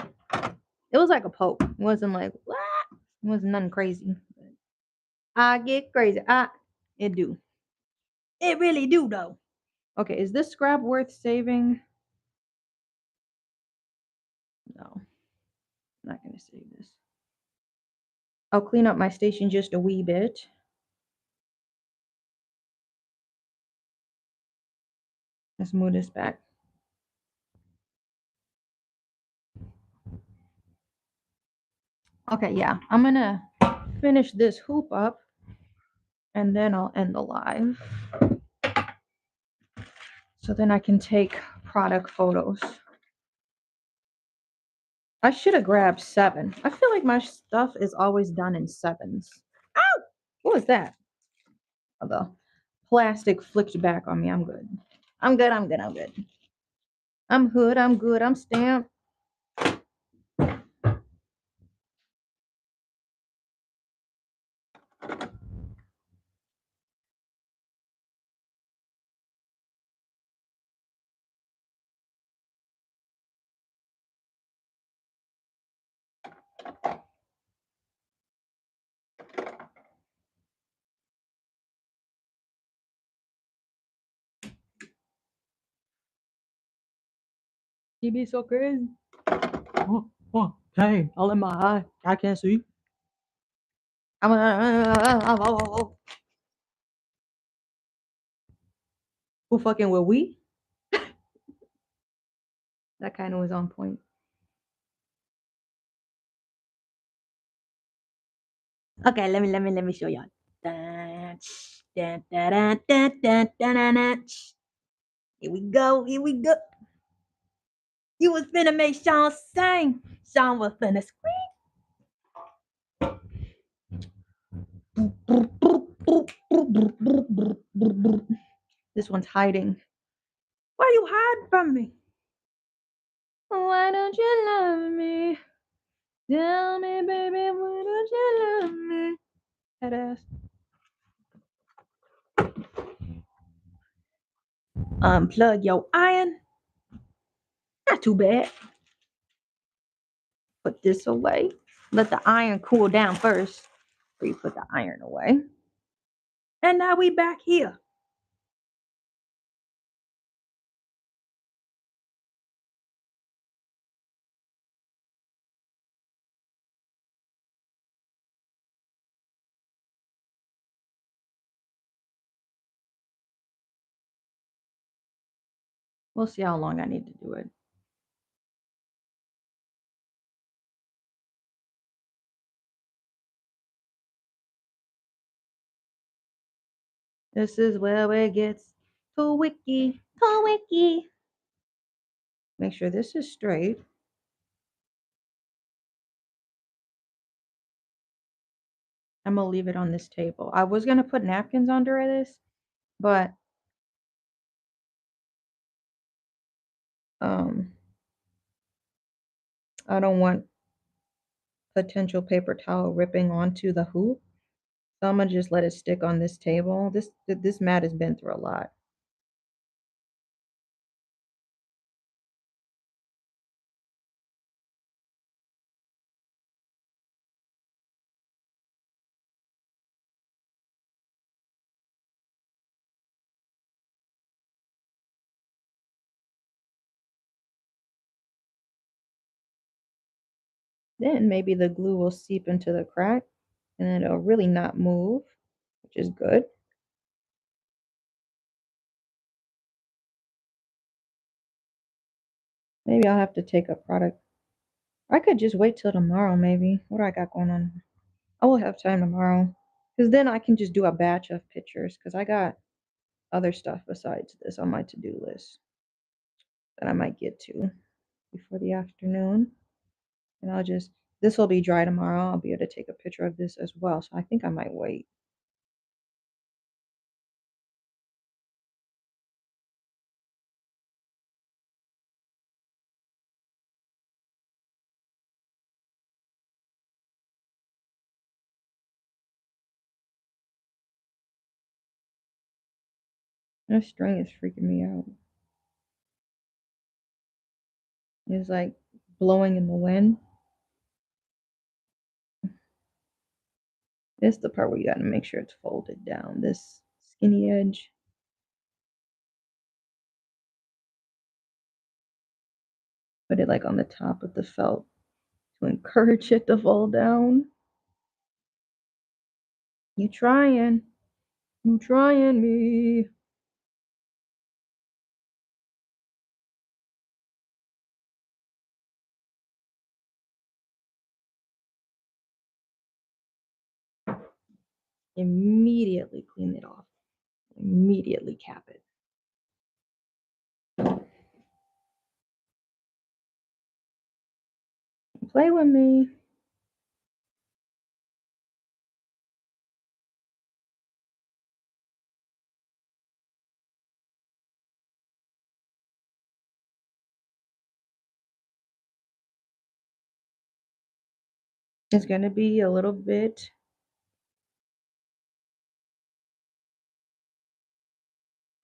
It was like a poke. It wasn't like, what? It wasn't nothing crazy. I get crazy. It do. It really do, though. Okay, is this scrap worth saving? No, I'm not going to save this. I'll clean up my station just a wee bit. Let's move this back. Okay, yeah, I'm going to finish this hoop up, and then I'll end the live. So then I can take product photos. I should have grabbed 7. I feel like my stuff is always done in 7s. Ow! What was that? Oh, the plastic flicked back on me. I'm good. I'm good. I'm good. I'm good. I'm hood. I'm good. I'm stamped. You be so crazy. Oh, hey, all in my eye. I can't see. Who fucking with we? That kind of was on point. Okay, let me show y'all. Dun, dun, dun, dun, dun, dun, dun, dun, dun. Here we go. Here we go. You was finna make Sean sing. Sean was finna scream. This one's hiding. Why you hiding from me? Why don't you love me? Tell me, baby, why don't you love me? That ass. Unplug your iron. Not too bad. Put this away. Let the iron cool down first before you put the iron away. And now we back here. We'll see how long I need to do it. This is where it gets too wicky, too wicky. Make sure this is straight. I'm gonna leave it on this table. I was gonna put napkins under this, but um, I don't want potential paper towel ripping onto the hoop. So I'm gonna just let it stick on this table. This mat has been through a lot. Then maybe the glue will seep into the crack and then it'll really not move, which is good. Maybe I'll have to take a product. I could just wait till tomorrow, maybe. What do I got going on? I will have time tomorrow. Because then I can just do a batch of pictures. Because I got other stuff besides this on my to-do list that I might get to before the afternoon. And this will be dry tomorrow. I'll be able to take a picture of this as well. So I think I might wait. This string is freaking me out. It's like blowing in the wind. This is the part where you got to make sure it's folded down. This skinny edge. Put it like on the top of the felt to encourage it to fold down. You trying. You trying me. Immediately clean it off. Immediately cap it. Play with me. It's going to be a little bit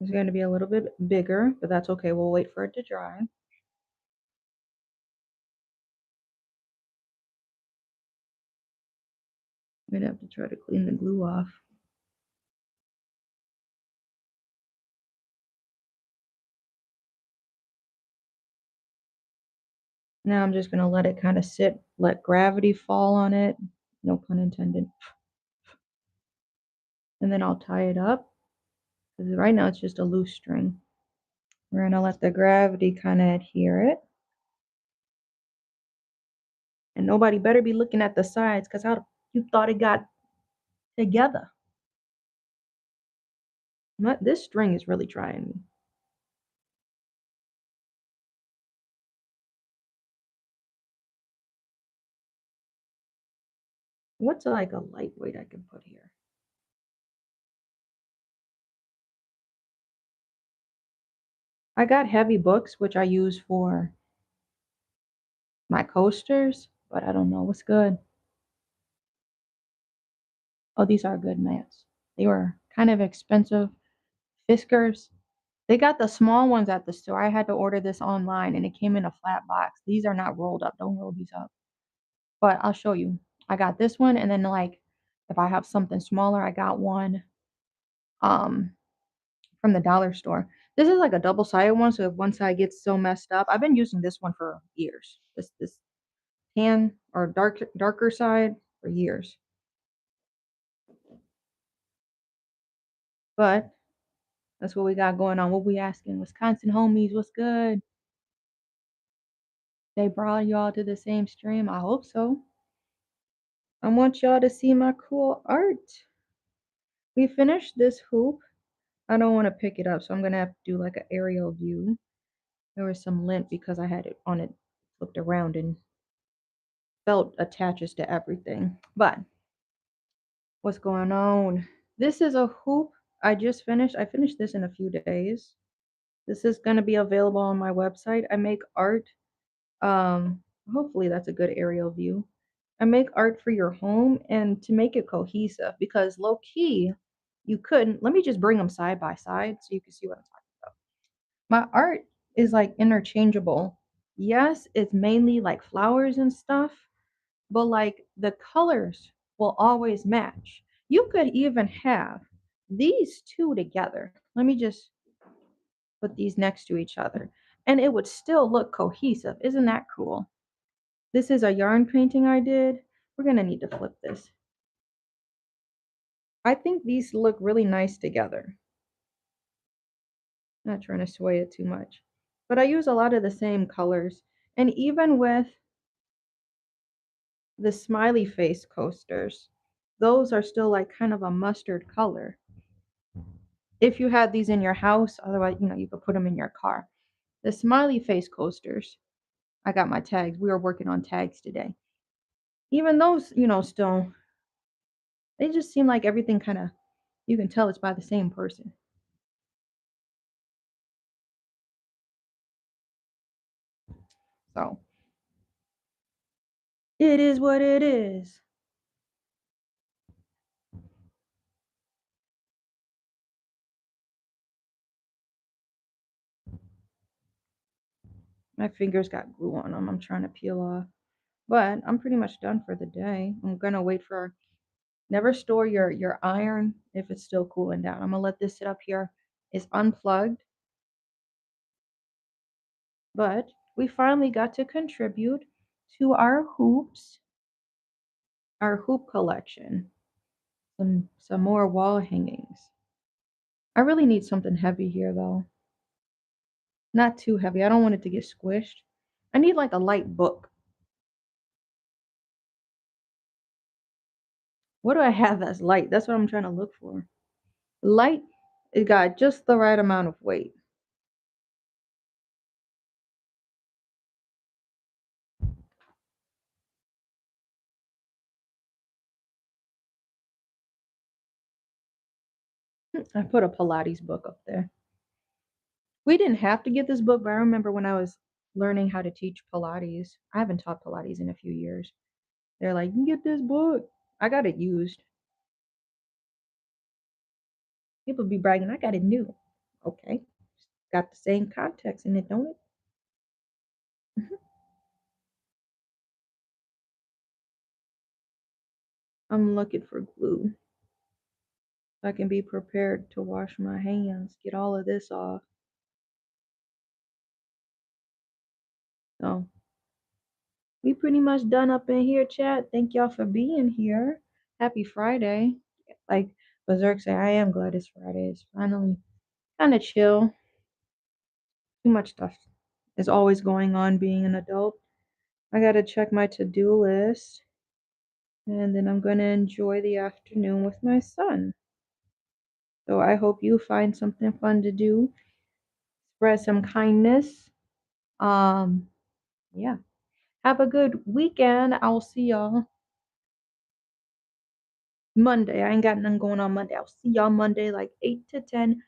It's going to be a little bit bigger, but that's okay. We'll wait for it to dry. I'm going to have to try to clean the glue off. Now I'm just going to let it kind of sit, let gravity fall on it. No pun intended. And then I'll tie it up because right now it's just a loose string. We're going to let the gravity kind of adhere it. And nobody better be looking at the sides because how you thought it got together. This string is really trying me. What's like a lightweight I can put here? I got heavy books, which I use for my coasters, but I don't know what's good. Oh, these are good mats. They were kind of expensive. Fiskars. They got the small ones at the store. I had to order this online and it came in a flat box. These are not rolled up. Don't roll these up. But I'll show you. I got this one and then like if I have something smaller, I got one um from the dollar store. This is like a double-sided one, so if one side gets so messed up, I've been using this one for years. This tan or darker side for years. But that's what we got going on. What we asking? Wisconsin homies, what's good? They brought y'all to the same stream. I hope so. I want y'all to see my cool art. We finished this hoop. I don't want to pick it up, so I'm gonna have to do like an aerial view. There was some lint because I had it on it, flipped around and felt attaches to everything. But what's going on? This is a hoop I just finished. I finished this in a few days. This is gonna be available on my website. I make art. Hopefully that's a good aerial view. I make art for your home and to make it cohesive because low key, you couldn't. Let me just bring them side by side so you can see what I'm talking about. My art is like interchangeable. Yes, it's mainly like flowers and stuff, but like the colors will always match. You could even have these two together. Let me just put these next to each other and it would still look cohesive. Isn't that cool? This is a yarn painting I did. We're gonna need to flip this. I think these look really nice together. Not trying to sway it too much. But I use a lot of the same colors. And even with the smiley face coasters, those are still like kind of a mustard color. If you had these in your house, otherwise, you could put them in your car. The smiley face coasters, I got my tags. We were working on tags today. Even those, still, they just seem like everything kind of, you can tell it's by the same person. So it is what it is. My fingers got glue on them. I'm trying to peel off. But I'm pretty much done for the day. I'm gonna wait for never store your iron if it's still cooling down. I'm gonna let this sit up here. It's unplugged. But we finally got to contribute to our hoops, our hoop collection. Some more wall hangings. I really need something heavy here though. Not too heavy. I don't want it to get squished. I need like a light book. What do I have that's light? That's what I'm trying to look for. Light, it got just the right amount of weight. I put a Pilates book up there. We didn't have to get this book, but I remember when I was learning how to teach Pilates. I haven't taught Pilates in a few years. They're like, you can get this book. I got it used. People be bragging, I got it new. Okay. Got the same context in it, don't it? Mhm. I'm looking for glue so I can be prepared to wash my hands, get all of this off. So we pretty much done up in here, chat. Thank y'all for being here. Happy Friday. Like Berserk say, I am glad it's Friday. It's finally kind of chill. Too much stuff is always going on being an adult. I gotta check my to-do list, and then I'm gonna enjoy the afternoon with my son. So I hope you find something fun to do. Spread some kindness. Um, yeah. Have a good weekend. I'll see y'all Monday. I ain't got nothing going on Monday. I'll see y'all Monday like 8 to 10